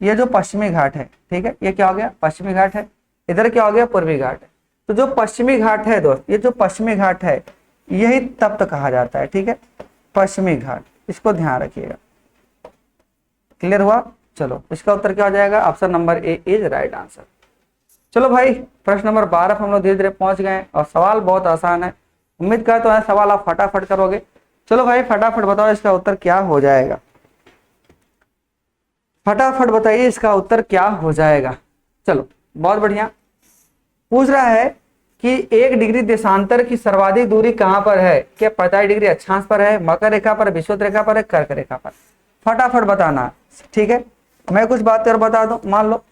ये जो पश्चिमी घाट है, ठीक है, ये क्या हो गया? पश्चिमी घाट है। इधर क्या हो गया? पूर्वी घाट है। तो जो पश्चिमी घाट है दोस्त, ये जो पश्चिमी घाट है, यही तप्त कहा जाता है, ठीक है, पश्चिमी घाट। इसको ध्यान रखिएगा। क्लियर हुआ? चलो इसका उत्तर क्या हो जाएगा? Option number A is right answer. चलो भाई प्रश्न नंबर 12 पर हम लोग धीरे धीरे पहुंच गए और सवाल बहुत आसान है। उम्मीद करता हूं सवाल आप फटाफट करोगे। चलो भाई फटाफट बताओ इसका उत्तर क्या हो जाएगा। फटाफट बताइए इसका उत्तर क्या हो जाएगा। चलो बहुत बढ़िया। पूछ रहा है कि 1 डिग्री देशांतर की सर्वाधिक दूरी कहां पर है? क्या 45 डिग्री अक्षांश पर है, मकर रेखा पर, विषुवत रेखा पर है, कर्क रेखा पर? फटाफट बताना, ठीक है। मैं कुछ बातें और बता दूं। मान लो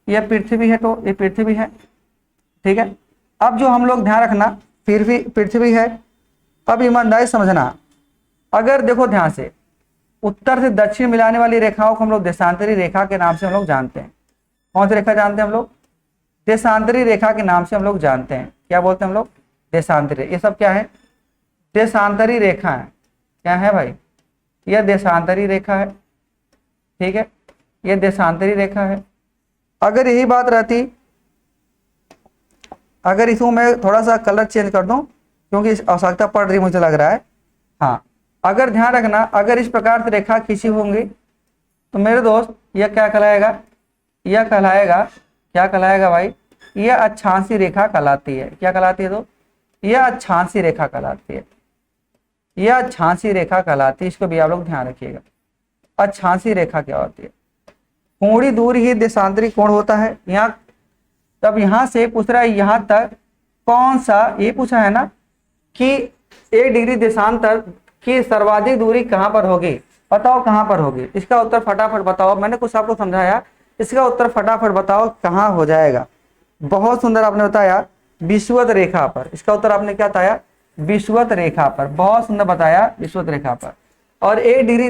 यह पृथ्वी है, तो ये पृथ्वी है, ठीक है। अब जो हम लोग ध्यान रखना, पृथ्वी है। अब ईमानदारी समझना, अगर देखो ध्यान से, उत्तर से दक्षिण मिलाने वाली रेखाओं को हम लोग देशांतरी रेखा के नाम से हम लोग जानते हैं। कौन सी रेखा जानते हैं हम लोग? देशांतरी रेखा के नाम से हम लोग जानते हैं। क्या बोलते हैं हम लोग? देशांतरी। ये सब क्या है? देशांतरी रेखा है। क्या है भाई? यह देशांतरी रेखा है, ठीक है, यह देशांतरी रेखा है। अगर यही बात रहती, अगर इसको मैं थोड़ा सा कलर चेंज कर दूं, क्योंकि आवश्यकता पड़ रही मुझे लग रहा है। हाँ, अगर ध्यान रखना, अगर इस प्रकार से रेखा खींची होंगी तो मेरे दोस्त यह क्या कहलाएगा? यह कहलाएगा, क्या कहलाएगा भाई? यह अक्षांशी रेखा कहलाती है। क्या कहलाती है? तो यह अक्षांशी रेखा कहलाती है, यह अक्षांशी रेखा कहलाती है। इसको भी आप लोग ध्यान रखिएगा। अक्षांशी रेखा क्या होती है? कोणीय दूरी ही देशांतरी कोण होता है। यहाँ तब यहां से पूछ रहा है यहां तक कौन सा, ये पूछा है ना कि 1 डिग्री देशांतर की सर्वाधिक दूरी कहां पर होगी? बताओ कहां पर होगी। इसका उत्तर फटाफट बताओ। मैंने कुछ आपको समझाया, इसका उत्तर फटाफट बताओ कहां हो जाएगा। बहुत सुंदर आपने बताया, विषुवत रेखा पर। इसका उत्तर आपने क्या बताया? विषुवत रेखा पर। बहुत सुंदर बताया, विषुवत रेखा पर। और 1 डिग्री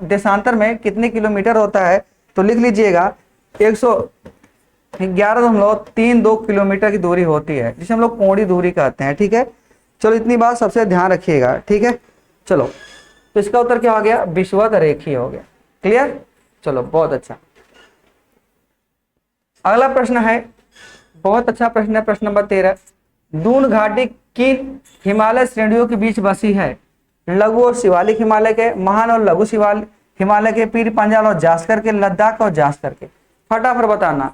देशांतर में कितने किलोमीटर होता है? तो लिख लीजिएगा 111.32 किलोमीटर की दूरी होती है, जिसे हम लोग कोणीय दूरी कहते हैं, ठीक है। चलो इतनी बात सबसे ध्यान रखिएगा, ठीक है। चलो तो इसका उत्तर क्या हो गया? विषुवत रेखीय हो गया। क्लियर? चलो बहुत अच्छा। अगला प्रश्न है, बहुत अच्छा प्रश्न है, प्रश्न नंबर 13। दून घाटी किन हिमालय श्रेणियों के बीच बसी है? लघु और शिवालिक हिमालय के, महान और लघु शिवालिक हिमालय के, पीर पंजाल और जास्कर के, लद्दाख और जास्कर के। फटाफट बताना।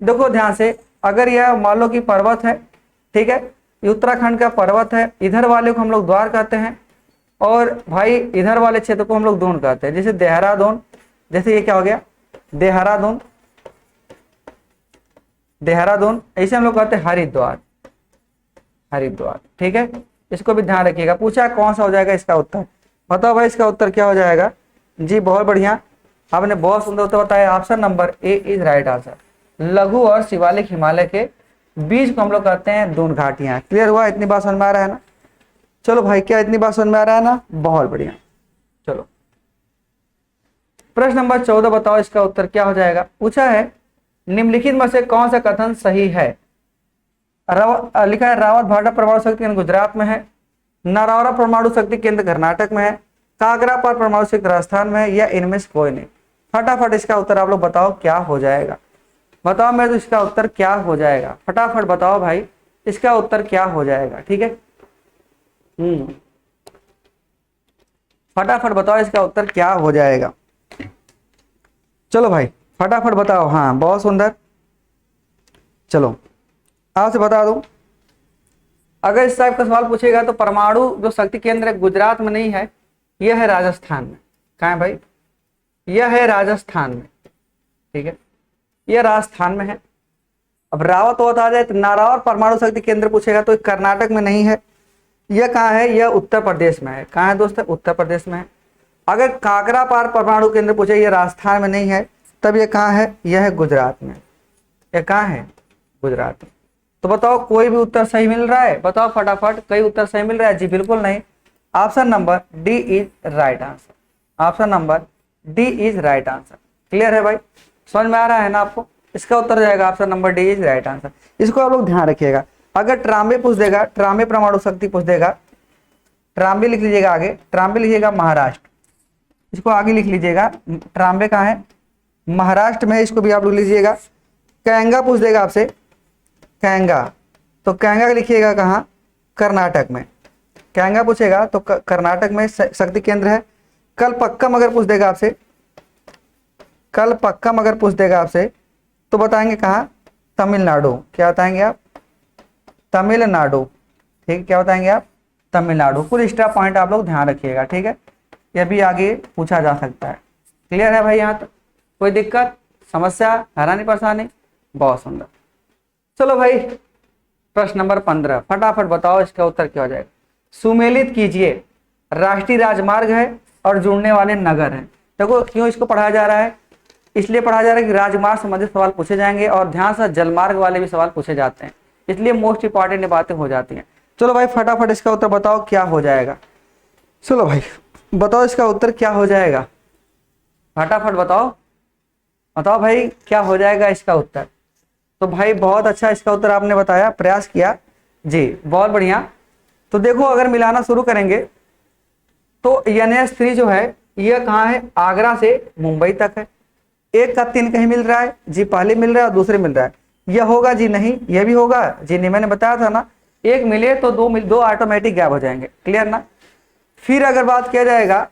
देखो ध्यान से, अगर यह मान लो कि पर्वत है, ठीक है, ये उत्तराखंड का पर्वत है, इधर वाले को हम लोग द्वार कहते हैं, और भाई इधर वाले क्षेत्र को हम लोग दून कहते हैं। जैसे देहरादून, जैसे ये क्या हो गया देहरादून, देहरादून, ऐसे हम लोग कहते हैं हरिद्वार, हरिद्वार, ठीक है। इसको भी ध्यान रखिएगा। पूछा कौन सा हो जाएगा इसका उत्तर, बताओ भाई इसका उत्तर क्या हो जाएगा? जी बहुत बढ़िया, आपने बहुत सुंदर उत्तर बताया। Option number A is right answer. लघु और शिवालिक हिमालय के बीच को हम लोग कहते हैं दून घाटियां। क्लियर हुआ? इतनी बात समझ में आ रहा है ना? चलो भाई, क्या इतनी बात समझ में आ रहा है ना? बहुत बढ़िया। चलो प्रश्न नंबर 14 बताओ, इसका उत्तर क्या हो जाएगा? पूछा है निम्नलिखित में से कौन सा कथन सही है? लिखा है रावत भाटा परमाणु शक्ति केंद्र गुजरात में है, नरौरा परमाणु शक्ति केंद्र कर्नाटक में है, कागरा पर परमाणु शक्ति राजस्थान में है, या इनमें से कोई नहीं। फटाफट इसका उत्तर आप लोग बताओ क्या हो जाएगा। बताओ मेरे, तो इसका उत्तर क्या हो जाएगा? फटाफट बताओ भाई, इसका उत्तर क्या हो जाएगा? ठीक है, फटाफट बताओ इसका उत्तर क्या हो जाएगा। चलो भाई फटाफट बताओ। हाँ बहुत सुंदर। चलो आपसे बता दूं, अगर इस टाइप का सवाल पूछेगा तो परमाणु जो शक्ति केंद्र है गुजरात में नहीं है, यह है राजस्थान में। कहाँ है भाई? यह है राजस्थान में, ठीक है, यह राजस्थान में है। अब रावत होता आ जाए तो नारावर परमाणु शक्ति केंद्र पूछेगा तो कर्नाटक में नहीं है। यह कहाँ है? यह उत्तर प्रदेश में है। कहाँ है दोस्त? उत्तर प्रदेश में है। अगर काकरा पार परमाणु केंद्र पूछे, यह राजस्थान में नहीं है, तब यह कहाँ है? यह है गुजरात में। यह कहाँ है? गुजरात में। तो बताओ कोई भी उत्तर सही मिल रहा है? बताओ फटाफट, कई उत्तर सही मिल रहा है? जी बिल्कुल नहीं। Option number D is right answer. Option number D is right answer. Clear है भाई? समझ में आ रहा है ना आपको? इसका उत्तर हो जाएगा option number D is right answer. इसको आप लोग ध्यान रखिएगा। अगर ट्राम्बे पूछ देगा, ट्राम्बे परमाणु शक्ति पूछ देगा, ट्राम्बे लिख लीजिएगा आगे, ट्राम्बे लिखिएगा महाराष्ट्र, इसको आगे लिख लीजिएगा। ट्राम्बे कहाँ है? महाराष्ट्र में है, इसको भी आप लोग लीजिएगा। कैंगा पूछ देगा आपसे, कैंगा, तो कैंगा लिखिएगा कहाँ? कर्नाटक में। कैंगा पूछेगा तो कर्नाटक में शक्ति केंद्र है। कलपक्कम अगर पूछ देगा आपसे, कलपक्कम अगर पूछ देगा आपसे तो बताएंगे कहाँ? तमिलनाडु। क्या बताएंगे आप? तमिलनाडु। ठीक, क्या बताएंगे आप? तमिलनाडु। कुल एक्स्ट्रा पॉइंट आप लोग ध्यान रखिएगा, ठीक है, यह भी आगे पूछा जा सकता है। क्लियर है भाई? यहाँ तक कोई दिक्कत, समस्या, हैरानी परेशानी? बहुत सुंदर। चलो भाई प्रश्न नंबर 15, फटाफट बताओ इसका उत्तर क्या हो जाएगा। सुमेलित कीजिए, राष्ट्रीय राजमार्ग है और जुड़ने वाले नगर हैं। देखो क्यों इसको पढ़ाया जा रहा है? इसलिए पढ़ाया जा रहा है कि राजमार्ग संबंधित सवाल पूछे जाएंगे और ध्यान से जलमार्ग वाले भी सवाल पूछे जाते हैं, इसलिए मोस्ट इंपॉर्टेंट बातें हो जाती हैं। चलो भाई फटाफट इसका उत्तर बताओ क्या हो जाएगा। चलो भाई बताओ इसका उत्तर क्या हो जाएगा, फटाफट बताओ। बताओ भाई क्या हो जाएगा इसका उत्तर। तो भाई बहुत अच्छा इसका उत्तर आपने बताया, प्रयास किया जी, बहुत बढ़िया। तो देखो अगर मिलाना शुरू करेंगे तो NH3 जो है यह कहाँ है? आगरा से मुंबई तक है। एक का 3 कहीं मिल रहा है जी, पहले मिल रहा है और दूसरे मिल रहा है। यह होगा जी? नहीं। यह भी होगा जी? नहीं। मैंने बताया था ना, एक मिले तो दो ऑटोमेटिक गैप हो जाएंगे। क्लियर ना? फिर अगर बात किया जाएगा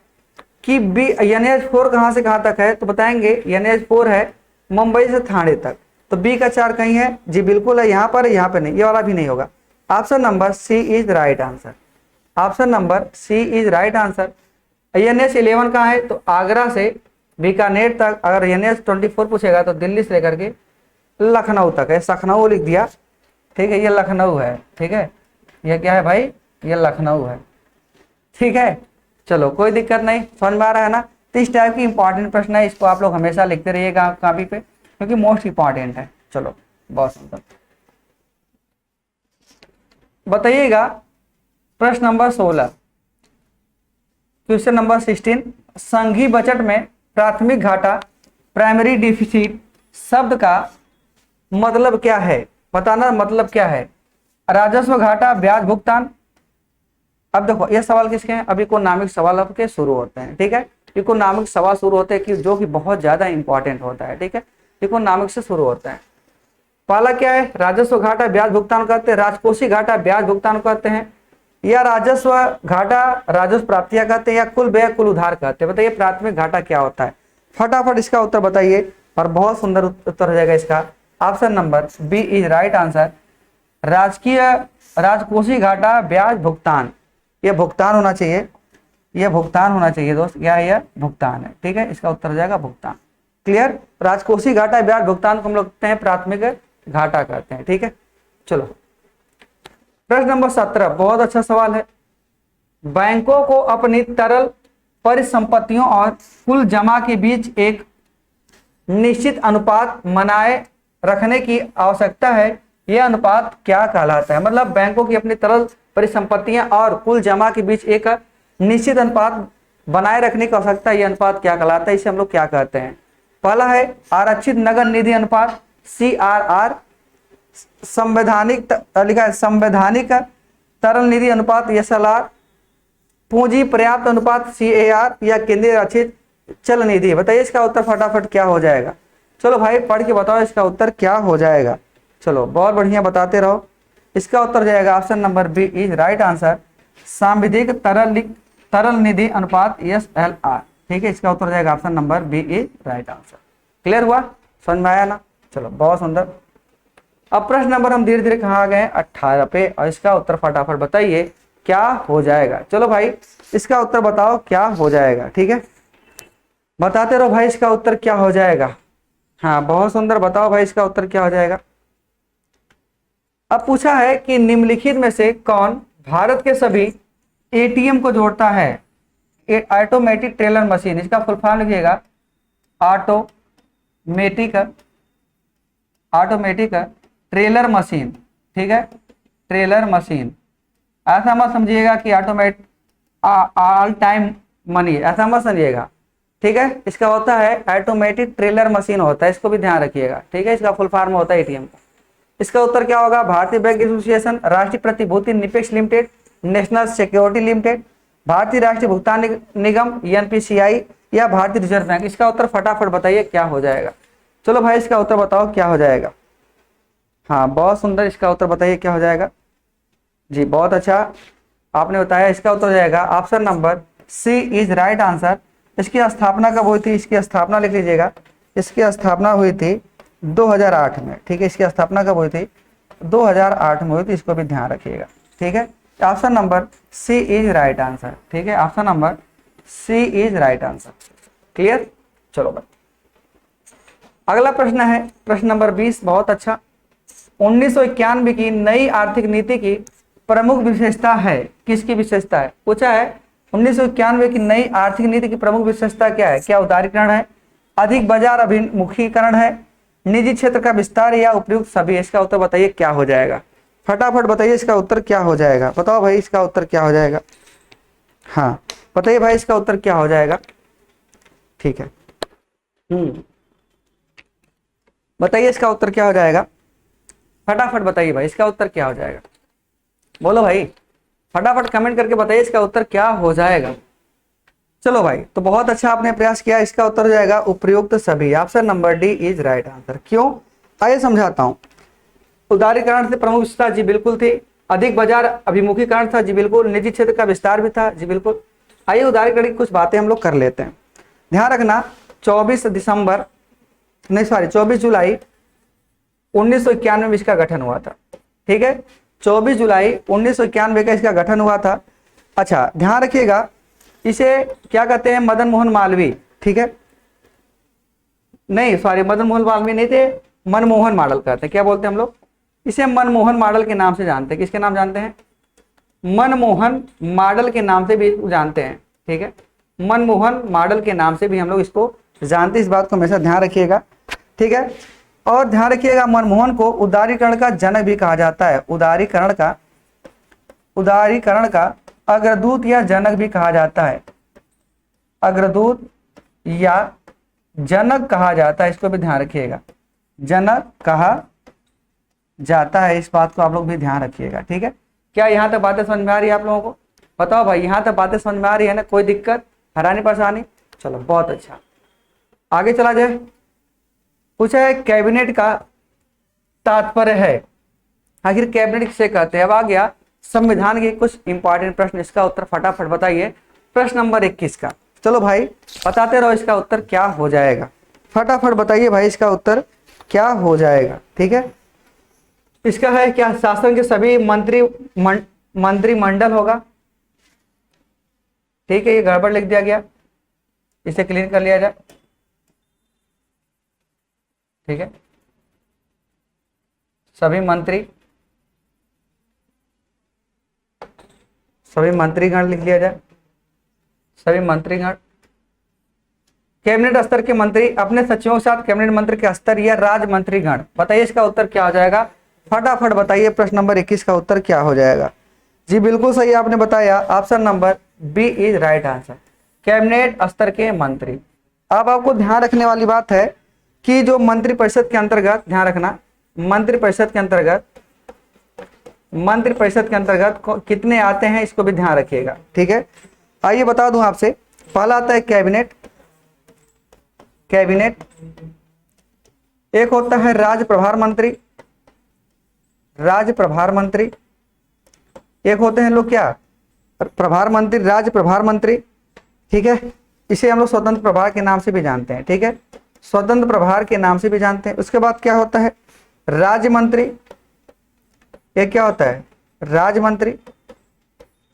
कि NH4 कहाँ से कहाँ तक है तो बताएंगे NH4 है मुंबई से थाने तक। तो बी का 4 कहीं है जी? बिल्कुल है, यहाँ पर, यहाँ पे नहीं, ये वाला भी नहीं होगा। Option number C is right answer. Option number C is right answer. NH11 कहाँ है? तो आगरा से बीकानेर तक। अगर NH24 पूछेगा तो दिल्ली से लेकर के लखनऊ तक है। लखनऊ लिख दिया, ठीक है, ये लखनऊ है, ठीक है, ये क्या है भाई? ये लखनऊ है, ठीक है। चलो कोई दिक्कत नहीं, समझ में आ रहा है ना? तो इस टाइप की इंपॉर्टेंट प्रश्न है, इसको आप लोग हमेशा लिखते रहिएगा कॉपी पे, क्योंकि मोस्ट इंपॉर्टेंट है। चलो बहुत सुंदर, बताइएगा प्रश्न नंबर 16, क्वेश्चन नंबर 16, संघीय बजट में प्राथमिक घाटा, प्राइमरी डिफिसिट शब्द का मतलब क्या है? बताना मतलब क्या है। राजस्व घाटा, ब्याज भुगतान। अब देखो ये सवाल किसके हैं? अब इकोनॉमिक सवाल आपके शुरू होते हैं, ठीक है, इकोनॉमिक सवाल शुरू होते हैं कि जो कि बहुत ज्यादा इंपॉर्टेंट होता है, ठीक है, इकोनॉमिक से शुरू होता है। पहला क्या है, राजस्व घाटा ब्याज भुगतान करते हैं, राजकोषीय घाटा ब्याज भुगतान करते हैं, या राजस्व घाटा राजस्व प्राप्तियां कहते हैं, या कुल व्यय कुल उधार कहते हैं। बताइए प्राथमिक घाटा क्या होता है, फटाफट इसका उत्तर बताइए और बहुत सुंदर उत्तर हो जाएगा इसका। Option number B is right answer. राजकोषीय घाटा ब्याज भुगतान, यह भुगतान होना चाहिए, यह भुगतान होना चाहिए दोस्त, क्या है यह भुगतान है, ठीक है, इसका उत्तर हो जाएगा भुगतान। क्लियर, राजकोषीय घाटा ब्याज भुगतान को हम लोग कहते हैं प्राथमिक घाटा कहते हैं, ठीक है। चलो प्रश्न नंबर 17, बहुत अच्छा सवाल है। बैंकों को अपनी तरल परिसंपत्तियों और कुल जमा के बीच एक निश्चित अनुपात बनाए रखने की आवश्यकता है, यह अनुपात क्या कहलाता है। मतलब बैंकों की अपनी तरल परिसंपत्तियां और कुल जमा के बीच एक निश्चित अनुपात बनाए रखने की आवश्यकता है, यह अनुपात क्या कहलाता है, इसे हम लोग क्या कहते हैं। पहला है आरक्षित नगद निधि अनुपात CRR, संवैधानिक लिखा है संवैधानिक तरल निधि अनुपात SLR, पूंजी पर्याप्त अनुपात CAR, या केंद्रीय आरक्षित चल निधि। बताइए इसका उत्तर फटाफट क्या हो जाएगा। चलो भाई पढ़ के बताओ इसका उत्तर क्या हो जाएगा। चलो बहुत बढ़िया बताते रहो। इसका उत्तर जाएगा option number B is right answer, सांविधिक तरल निधि अनुपात SLR, ठीक है, इसका उत्तर जाएगा option number B is right answer. Clear हुआ, समझ में आया ना। चलो बहुत सुंदर। अब प्रश्न नंबर हम धीरे धीरे कहाँ आ गए 18 पे, और इसका उत्तर फटाफट बताइए क्या हो जाएगा। चलो भाई इसका उत्तर बताओ क्या हो जाएगा, ठीक है, बताते रहो भाई इसका उत्तर क्या हो जाएगा। हाँ बहुत सुंदर, बताओ भाई इसका उत्तर क्या हो जाएगा। अब पूछा है कि निम्नलिखित में से कौन भारत के सभी ATM को जोड़ता है। ऑटोमेटिक टेलर मशीन, इसका फुल फॉर्म लिखिएगा ऑटोमेटिक ट्रेलर मशीन, ठीक है, ट्रेलर मशीन। ऐसा मत समझिएगा कि ऑल टाइम मनी, ऐसा मत समझिएगा, ठीक है। इसका होता है ऑटोमेटिक ट्रेलर मशीन होता है, इसको भी ध्यान रखिएगा, ठीक है। इसका फुल फॉर्म होता है ATM का। इसका उत्तर क्या होगा, भारतीय बैंक एसोसिएशन, राष्ट्रीय प्रतिभूति निपेक्ष लिमिटेड, नेशनल सिक्योरिटी लिमिटेड, भारतीय राष्ट्रीय भुगतान निगम NPCI, या भारतीय रिजर्व बैंक। इसका उत्तर फटाफट बताइए क्या हो जाएगा। चलो भाई इसका उत्तर बताओ क्या हो जाएगा। हाँ बहुत सुंदर, इसका उत्तर बताइए क्या हो जाएगा। जी बहुत अच्छा आपने बताया, इसका उत्तर हो जाएगा option number C is right answer. इसकी स्थापना कब हुई थी, इसकी स्थापना लिख लीजिएगा, इसकी स्थापना हुई थी 2008 में, ठीक है। इसकी स्थापना कब हुई थी, 2008 में हुई थी, इसको भी ध्यान रखिएगा, ठीक है। Option number C is right answer, ठीक है, option number C is right answer. Clear, चलो भाई अगला प्रश्न है प्रश्न नंबर 20, बहुत अच्छा। 1991 की नई आर्थिक नीति की प्रमुख विशेषता है, किसकी विशेषता है पूछा है। 1991 की नई आर्थिक नीति की प्रमुख विशेषता क्या है, क्या उदारीकरण है, अधिक बाजार अभिमुखीकरण है, निजी क्षेत्र का विस्तार, या उपयुक्त सभी। इसका उत्तर बताइए क्या हो जाएगा, फटाफट बताइए इसका उत्तर क्या हो जाएगा। बताओ भाई इसका उत्तर क्या हो जाएगा। हाँ बताइए भाई इसका उत्तर क्या हो जाएगा, ठीक है। बताइए इसका उत्तर क्या हो जाएगा, फटाफट बताइए भाई इसका उत्तर क्या हो जाएगा। बोलो भाई फटाफट कमेंट करके बताइए इसका उत्तर क्या हो जाएगा। चलो भाई तो बहुत अच्छा आपने प्रयास किया, इसका उत्तर हो जाएगा उपयुक्त सभी, option number D is right answer. क्यों, आइए समझाता हूं। उदारीकरण से प्रमुख विशेषता जी बिल्कुल थी, अधिक बाजार अभिमुखीकरण था जी बिल्कुल, निजी क्षेत्र का विस्तार भी था जी बिल्कुल। आइए उदारीकरण की कुछ बातें हम लोग कर लेते हैं। ध्यान रखना 24 जुलाई 1991 में इसका गठन हुआ था, ठीक है। 24 जुलाई 1991 का इसका गठन हुआ था। अच्छा ध्यान रखिएगा, इसे क्या कहते हैं, मदन मोहन मालवीय, ठीक है, नहीं सॉरी मदन मोहन मालवीय नहीं थे, मनमोहन मॉडल कहते हैं। क्या बोलते हैं हम लोग, इसे मनमोहन मॉडल के नाम से जानते हैं। किसके नाम जानते हैं, मनमोहन मॉडल के नाम से भी जानते हैं, ठीक है। मनमोहन मॉडल के नाम से भी हम लोग इसको जानते हैं, इस बात को हमेशा ध्यान रखिएगा, ठीक है। और ध्यान रखिएगा मनमोहन को उदारीकरण का जनक भी कहा जाता है, उदारीकरण का अग्रदूत या जनक भी कहा जाता है, अग्रदूत या जनक कहा जाता है, इसको भी ध्यान रखिएगा, जनक कहा जाता है, इस बात को आप लोग भी ध्यान रखिएगा, ठीक है। क्या यहाँ तक बातें समझ में आ रही है आप लोगों को, बताओ भाई यहाँ तक बातें समझ में आ रही है ना, कोई दिक्कत हैरानी परेशानी। चलो बहुत अच्छा, आगे चला जाए। पूछा है कैबिनेट का तात्पर्य है? आखिर कैबिनेट किसे कहते हैं? अब आ गया संविधान के कुछ इंपॉर्टेंट प्रश्न, इसका उत्तर फटाफट बताइए। प्रश्न नंबर 21 का, चलो भाई बताते रहो, इसका उत्तर क्या हो जाएगा? फटाफट बताइए भाई, इसका उत्तर क्या हो जाएगा? ठीक है, इसका है क्या? शासन के सभी मंत्रिमंडल होगा। ठीक है, ये गड़बड़ लिख दिया गया, इसे क्लीन कर लिया जाए। ठीक है, सभी मंत्रीगण लिख लिया जाए, सभी मंत्रीगण। कैबिनेट स्तर के मंत्री अपने सचिवों के साथ कैबिनेट मंत्री के स्तर या राज्य मंत्रीगण, बताइए इसका उत्तर क्या हो जाएगा? फटाफट बताइए, प्रश्न नंबर 21 का उत्तर क्या हो जाएगा? जी बिल्कुल सही आपने बताया, option number B is right answer, cabinet स्तर के मंत्री। अब आपको ध्यान रखने वाली बात है कि जो मंत्रिपरिषद के अंतर्गत, ध्यान रखना, मंत्रिपरिषद के अंतर्गत कितने आते हैं, इसको भी ध्यान रखिएगा। ठीक है, आइए बता दूं आपसे, पहला आता है कैबिनेट, एक होता है राज्य प्रभार मंत्री, एक होते हैं लोग क्या, प्रभार मंत्री, राज्य प्रभार मंत्री। ठीक है, इसे हम लोग स्वतंत्र प्रभार के नाम से भी जानते हैं। ठीक है, स्वतंत्र प्रभार के नाम से भी जानते हैं। उसके बाद क्या होता है, राज्य मंत्री, एक क्या होता है, राज्य मंत्री,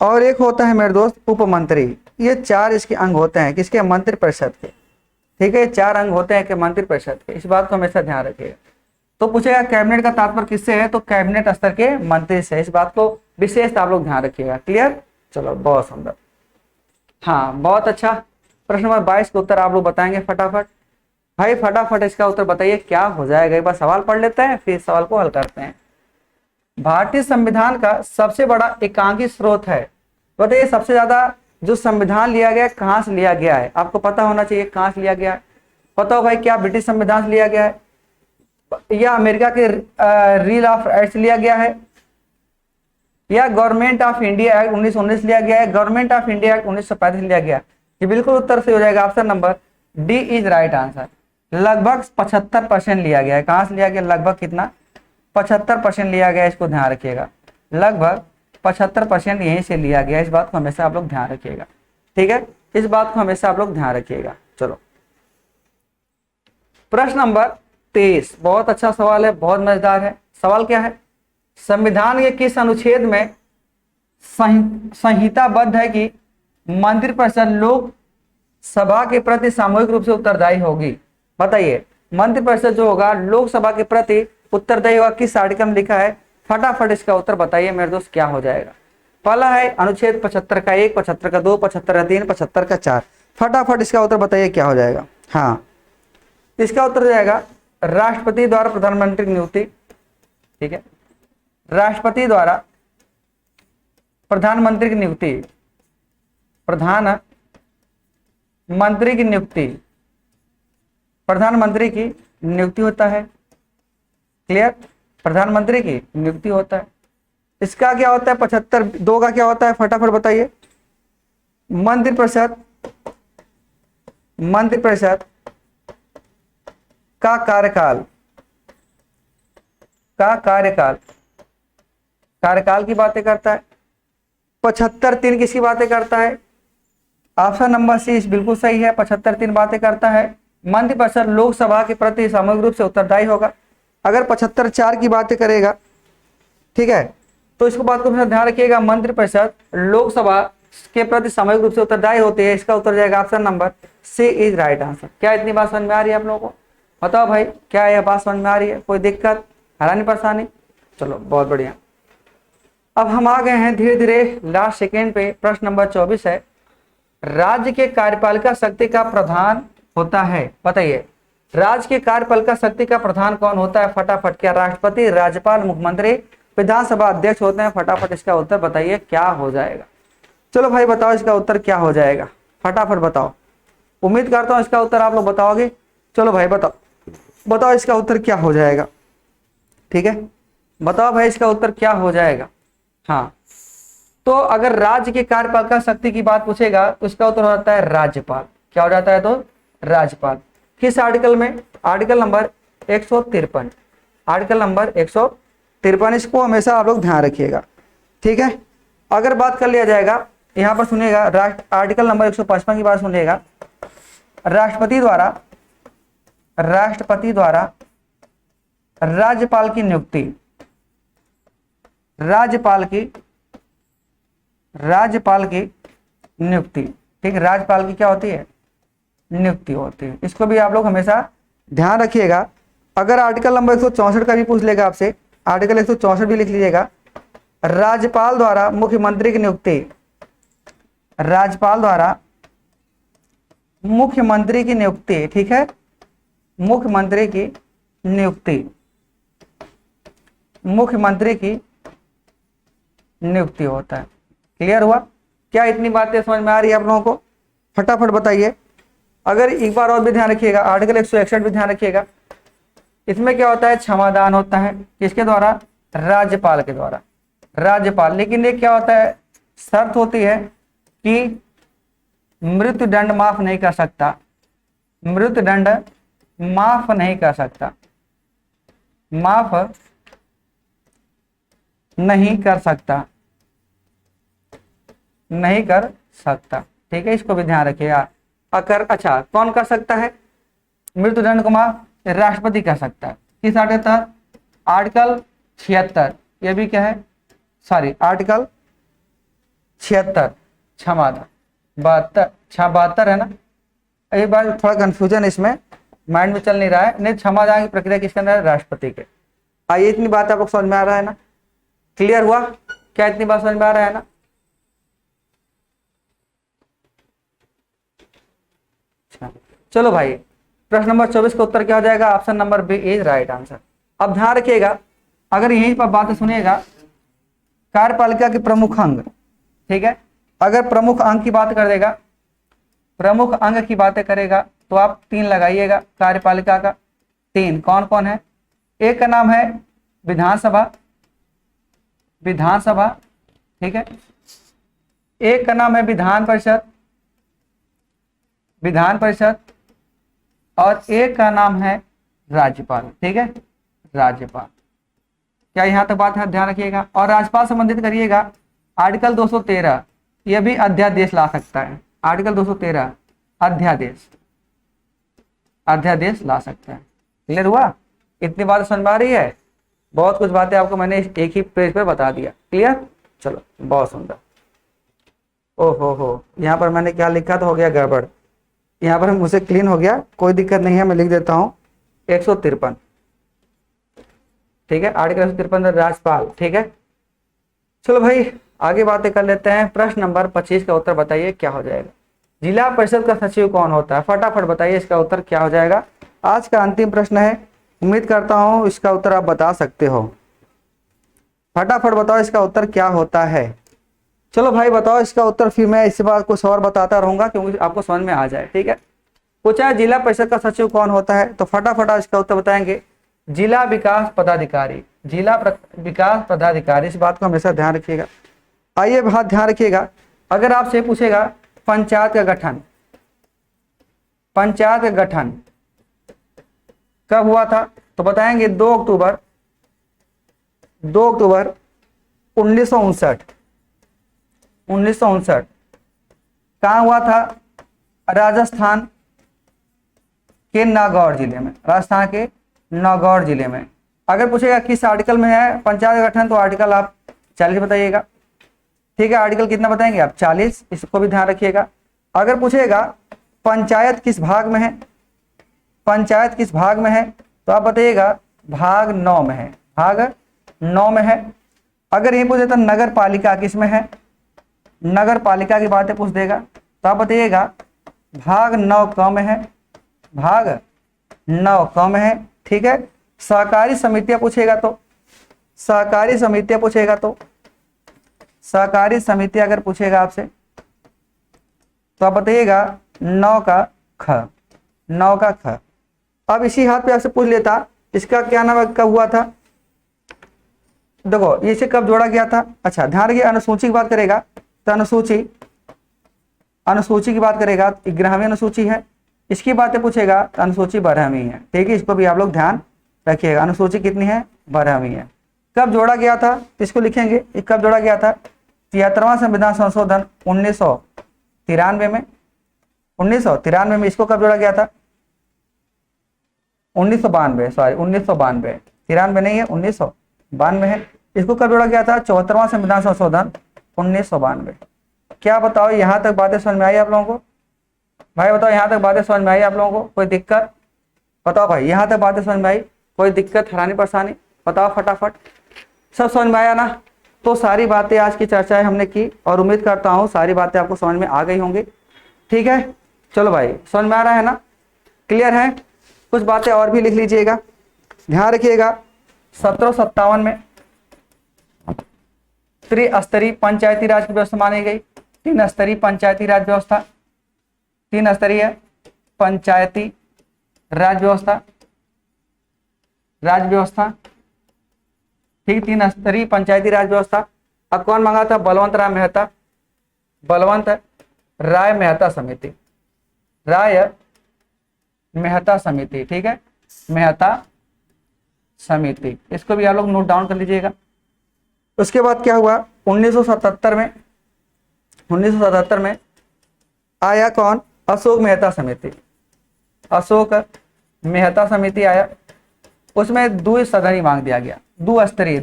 और एक होता है मेरे दोस्त उप मंत्री। ये चार इसके अंग होते हैं, किसके? मंत्रिपरिषद के। ठीक है, चार अंग होते हैं कि मंत्रिपरिषद के, इस बात को हमेशा ध्यान रखिएगा। तो पूछेगा कैबिनेट का तात्पर्य किससे है, तो कैबिनेट स्तर के मंत्री से, इस बात को विशेष आप लोग ध्यान रखिएगा। क्लियर? चलो बहुत सुंदर, हाँ बहुत अच्छा। प्रश्न नंबर 22 का उत्तर आप लोग बताएंगे फटाफट। भाई फटाफट इसका उत्तर बताइए क्या हो जाएगा। एक बार सवाल पढ़ लेते हैं, फिर सवाल को हल करते हैं। भारतीय संविधान का सबसे बड़ा एकांकी स्रोत है, बताइए सबसे ज्यादा जो संविधान लिया गया कहाँ से लिया गया है? आपको पता होना चाहिए कहाँ से लिया गया है। पता हो भाई, क्या ब्रिटिश संविधान से लिया गया है, या अमेरिका के रील ऑफ राइट्स लिया गया है, या गवर्नमेंट ऑफ इंडिया एक्ट 1919 लिया गया है, गवर्नमेंट ऑफ इंडिया एक्ट 1935 लिया गया? ये बिल्कुल उत्तर से हो जाएगा, option number D is right answer. लगभग 75% लिया गया है। कहाँ से लिया गया? लगभग कितना? 75% लिया गया, इसको ध्यान रखिएगा। लगभग 75% यहीं से लिया गया, इस बात को हमेशा आप लोग ध्यान रखिएगा। ठीक है, इस बात को हमेशा आप लोग ध्यान रखिएगा। चलो प्रश्न नंबर 23, बहुत अच्छा सवाल है, बहुत मजेदार है। सवाल क्या है? संविधान के किस अनुच्छेद में संहिताबद्ध है कि मंत्रिपरिषद लोक सभा के प्रति सामूहिक रूप से उत्तरदायी होगी? बताइए, मंत्रिपरिषद जो होगा लोकसभा के प्रति उत्तरदायी होगा, किस आर्टिकल में लिखा है? फटाफट इसका उत्तर बताइए मेरे दोस्त, क्या हो जाएगा? पहला है अनुच्छेद 75 का 1, 75 का 2, 75 का 3, 75 का 4। फटाफट इसका उत्तर बताइए क्या हो जाएगा? हाँ, इसका उत्तर हो जाएगा राष्ट्रपति द्वारा प्रधानमंत्री की नियुक्ति। ठीक है, राष्ट्रपति द्वारा प्रधानमंत्री की नियुक्ति, प्रधानमंत्री की नियुक्ति होता है। क्लियर? प्रधानमंत्री की नियुक्ति होता है। इसका क्या होता है? 75(2) का क्या होता है? फटाफट बताइए। मंत्रिपरिषद का कार्यकाल की बातें करता है। 75(3) किसकी बातें करता है? ऑप्शन नंबर सी बिल्कुल सही है, 75(3) बातें करता है। मंत्रिपरिषद लोकसभा के प्रति सामूहिक रूप से उत्तरदायी होगा। अगर 75(4) की बातें करेगा, ठीक है, तो इसको बात को ध्यान रखिएगा, मंत्रिपरिषद लोकसभा के प्रति सामूहिक रूप से उत्तरदायी होते हैं। इसका उत्तर जाएगा option number C is right answer. क्या इतनी बात समझ में आ रही है आप लोगों को? बताओ भाई, क्या यह बात समझ में आ रही है? कोई दिक्कत, हैरानी, परेशानी? चलो बहुत बढ़िया। अब हम आ गए हैं धीरे धीरे लास्ट सेकेंड पे। प्रश्न नंबर 24 है, राज्य के कार्यपालिका शक्ति का प्रधान होता है। बताइए, राज्य के कार्यपालिका शक्ति का प्रधान कौन होता है? फटाफट, क्या राष्ट्रपति, राज्यपाल, मुख्यमंत्री, विधानसभा अध्यक्ष होते हैं? फटाफट इसका उत्तर बताइए क्या हो जाएगा? चलो भाई बताओ इसका उत्तर क्या हो जाएगा? फटाफट बताओ, उम्मीद करता हूं इसका उत्तर आप लोग बताओगे। चलो भाई बताओ इसका उत्तर क्या हो जाएगा? ठीक है, बताओ भाई इसका उत्तर क्या हो जाएगा? हाँ, तो अगर राज्य के कार्यपालिका शक्ति की बात पूछेगा तो इसका उत्तर हो जाता है राज्यपाल। क्या हो जाता है? तो राज्यपाल। किस आर्टिकल में? Article number 153। आर्टिकल नंबर 153, इसको हमेशा आप लोग ध्यान रखिएगा, ठीक है। अगर बात कर लिया जाएगा यहाँ पर सुनिएगा, आर्टिकल नंबर 155 की बात सुनिएगा, राष्ट्रपति द्वारा राज्यपाल की नियुक्ति, राज्यपाल की नियुक्ति, ठीक है, राज्यपाल की क्या होती है, नियुक्ति होती है। इसको भी आप लोग हमेशा ध्यान रखिएगा। अगर आर्टिकल नंबर 164 का भी पूछ लेगा आपसे, आर्टिकल 164 भी लिख लीजिएगा, राज्यपाल द्वारा मुख्यमंत्री की नियुक्ति, राज्यपाल द्वारा मुख्यमंत्री की नियुक्ति, ठीक है, मुख्यमंत्री की नियुक्ति, मुख्यमंत्री की नियुक्ति होता है। क्लियर हुआ? क्या इतनी बातें समझ में आ रही है आप लोगों को? फटाफट बताइए। अगर एक बार और भी ध्यान रखिएगा, आर्टिकल 161 भी ध्यान रखिएगा, इसमें क्या होता है, क्षमादान होता है, किसके द्वारा, राज्यपाल के द्वारा, राज्यपाल। लेकिन ये क्या होता है, शर्त होती है कि मृत्युदंड माफ नहीं कर सकता, मृत्युदंड माफ नहीं कर सकता, माफ नहीं कर सकता, नहीं कर सकता, ठीक है, इसको भी ध्यान रखिएगा। अगर अच्छा कौन कर सकता है मृत्युदंड को माफ, राष्ट्रपति कर सकता है। किस आर्टिकल तहत, आर्टिकल 76, ये भी क्या है, सॉरी आर्टिकल 76, क्षमादान 72 है ना, एक बार थोड़ा कंफ्यूजन इसमें माइंड में चल नहीं रहा है, नहीं, क्षमादान की प्रक्रिया किसके अंदर है, राष्ट्रपति के। आइए, इतनी बात आप लोग समझ में आ रहा है ना, क्लियर हुआ? क्या इतनी बात समझ में आ रहा है ना? अच्छा चलो भाई, प्रश्न नंबर 24 का उत्तर क्या हो जाएगा, option number B is right answer. अब ध्यान रखिएगा, अगर यहीं पर बात सुनिएगा, कार्यपालिका के प्रमुख अंग, ठीक है, अगर प्रमुख अंग की बात कर देगा, प्रमुख अंग की बातें करेगा तो आप 3 लगाइएगा कार्यपालिका का। 3 कौन कौन है, एक का नाम है विधानसभा, विधानसभा, ठीक है, एक का नाम है विधान परिषद, विधान परिषद, और एक का नाम है राज्यपाल, ठीक है, राज्यपाल। क्या यहां तक बात है, ध्यान रखिएगा। और राज्यपाल संबंधित करिएगा, आर्टिकल 213, यह भी अध्यादेश ला सकता है, आर्टिकल 213 अध्यादेश, अध्यादेश ला सकता है। क्लियर हुआ? इतनी बात समझ में आ रही है? बहुत कुछ बातें आपको मैंने एक ही पेज पे बता दिया। क्लियर? चलो बहुत सुंदर। ओहो, यहाँ पर मैंने क्या लिखा तो हो गया गड़बड़, यहाँ पर मुझसे क्लीन हो गया, कोई दिक्कत नहीं है, मैं लिख देता हूँ 153, ठीक है, आर्टिकल 153 राज्यपाल, ठीक है। चलो भाई आगे बातें कर लेते हैं। प्रश्न नंबर 25 का उत्तर बताइए क्या हो जाएगा। जिला परिषद का सचिव कौन होता है, फटाफट बताइए इसका उत्तर क्या हो जाएगा। आज का अंतिम प्रश्न है, उम्मीद करता हूं इसका उत्तर आप बता सकते हो। फटाफट बताओ इसका उत्तर क्या होता है। चलो भाई बताओ इसका उत्तर, फिर मैं इसके बाद कुछ और बताता रहूंगा क्योंकि आपको समझ में आ जाए, ठीक है। पूछा है जिला परिषद का सचिव कौन होता है, तो फटाफट इसका उत्तर बताएंगे, जिला विकास पदाधिकारी, जिला विकास पदाधिकारी। इस बात को हमेशा ध्यान रखिएगा। आइए बात ध्यान रखिएगा, अगर आपसे पूछेगा पंचायत का गठन, पंचायत का गठन कब हुआ था, तो बताएंगे 2 अक्टूबर 1959। 1959 कहाँ हुआ था, राजस्थान के नागौर जिले में, राजस्थान के नागौर जिले में। अगर पूछेगा किस आर्टिकल में है पंचायत गठन, तो आर्टिकल आप 40 बताइएगा, ठीक है। आर्टिकल कितना बताएंगे आप, 40, इसको भी ध्यान रखिएगा। अगर पूछेगा पंचायत किस भाग में है, पंचायत किस भाग में है, तो आप बताइएगा भाग 9 में है, भाग 9 में है। अगर ये पूछे तो नगर पालिका किस में है, नगर पालिका की बातें पूछ देगा, तो आप बताइएगा भाग 9 क में है, भाग 9 क में है, ठीक है। सहकारी समितियां पूछेगा तो, सहकारी समितियां पूछेगा तो, सहकारी समिति अगर पूछेगा आपसे तो आप बताइएगा 9 का ख, 9 का ख। अब इसी हाथ पे आपसे पूछ लेता इसका क्या नाम है, कब हुआ था, देखो इसे कब जोड़ा गया था। अच्छा ध्यान रखिए, अनुसूची की बात करेगा तो अनुसूची, अनुसूची की बात करेगा तो 11वीं अनुसूची है, इसकी बातें पूछेगा तो अनुसूची 12वीं है, ठीक है। इसको भी आप लोग ध्यान रखिएगा। अनुसूची कितनी है? 12वीं है। कब जोड़ा गया था? इसको लिखेंगे, ये कब जोड़ा गया था? 73वां संविधान संशोधन 1993 में। 1993 में इसको कब जोड़ा गया था? 1992, सॉरी 1992, 93 नहीं है, 1992 है। इसको कब जोड़ा गया था? 74वां संविधान संशोधन 1992। क्या बताओ, यहाँ तक बातें समझ में आई आप लोगों को? भाई बताओ, यहाँ तक बातें समझ में आई आप लोगों को? कोई दिक्कत? बताओ भाई, यहाँ तक बातें समझ में आई? कोई दिक्कत, हैरानी, परेशानी? बताओ फटाफट। सब समझ में आया ना? तो सारी बातें आज की चर्चाएं हमने की और उम्मीद करता हूँ सारी बातें आपको समझ में आ गई होंगी। ठीक है, चलो भाई, समझ में आ रहा है ना? क्लियर है? कुछ बातें और भी लिख लीजिएगा, ध्यान रखिएगा। 1757 में त्रिस्तरीय पंचायती राज की व्यवस्था मानी गई। 3 स्तरीय पंचायती राज व्यवस्था, 3 स्तरीय पंचायती राज व्यवस्था, ठीक, 3 स्तरीय पंचायती राज व्यवस्था। अब कौन मांगा था? बलवंत राय मेहता, बलवंत राय मेहता समिति, राय मेहता समिति, ठीक है, मेहता समिति। इसको भी आप लोग नोट डाउन कर लीजिएगा। उसके बाद क्या हुआ? 1977 में आया कौन? अशोक मेहता समिति, अशोक मेहता समिति आया। उसमें द्विसदनी मांग दिया गया, द्विस्तरीय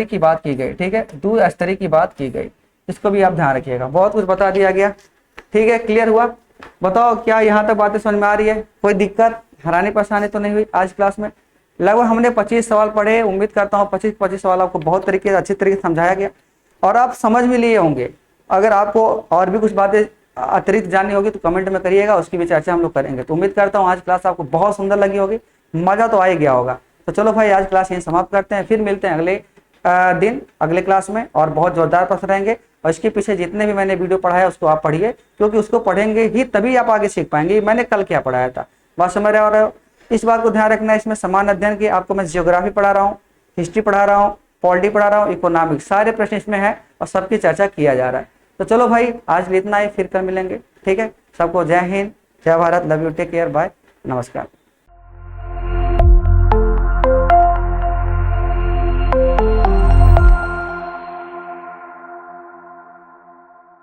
की बात की गई, ठीक है, द्विस्तरीय की बात की गई। इसको भी आप ध्यान रखिएगा। बहुत कुछ बता दिया गया, ठीक है, क्लियर हुआ? बताओ, क्या यहाँ तक बातें समझ में आ रही है? कोई दिक्कत, हैरानी, परेशानी तो नहीं हुई आज क्लास में? लगभग हमने 25 सवाल पढ़े। उम्मीद करता हूँ 25 सवाल आपको बहुत अच्छी तरीके से समझाया गया और आप समझ भी लिए होंगे। अगर आपको और भी कुछ बातें अतिरिक्त जाननी होगी तो कमेंट में करिएगा, उसकी भी चर्चा हम लोग करेंगे। तो उम्मीद करता हूँ आज क्लास आपको बहुत सुंदर लगी होगी, मजा तो आ ही गया होगा। तो चलो भाई, आज क्लास यहीं समाप्त करते हैं, फिर मिलते हैं अगले दिन अगले क्लास में, और बहुत जोरदार प्रश्न रहेंगे। और इसके पीछे जितने भी मैंने वीडियो पढ़ाया उसको आप पढ़िए, क्योंकि उसको पढ़ेंगे ही तभी आप आगे सीख पाएंगे। मैंने कल क्या पढ़ाया था, बात समझ रहे हो? इस बात को ध्यान रखना है। इसमें समान अध्ययन की आपको मैं जियोग्राफी पढ़ा रहा हूँ, हिस्ट्री पढ़ा रहा हूँ, पॉलिटी पढ़ा रहा हूँ, इकोनॉमिक्स, सारे प्रश्न इसमें है और सबकी चर्चा किया जा रहा है। तो चलो भाई, आज इतना ही, फिर कल मिलेंगे। ठीक है, सबको जय हिंद, जय Bharat, love you, take care, bye, नमस्कार।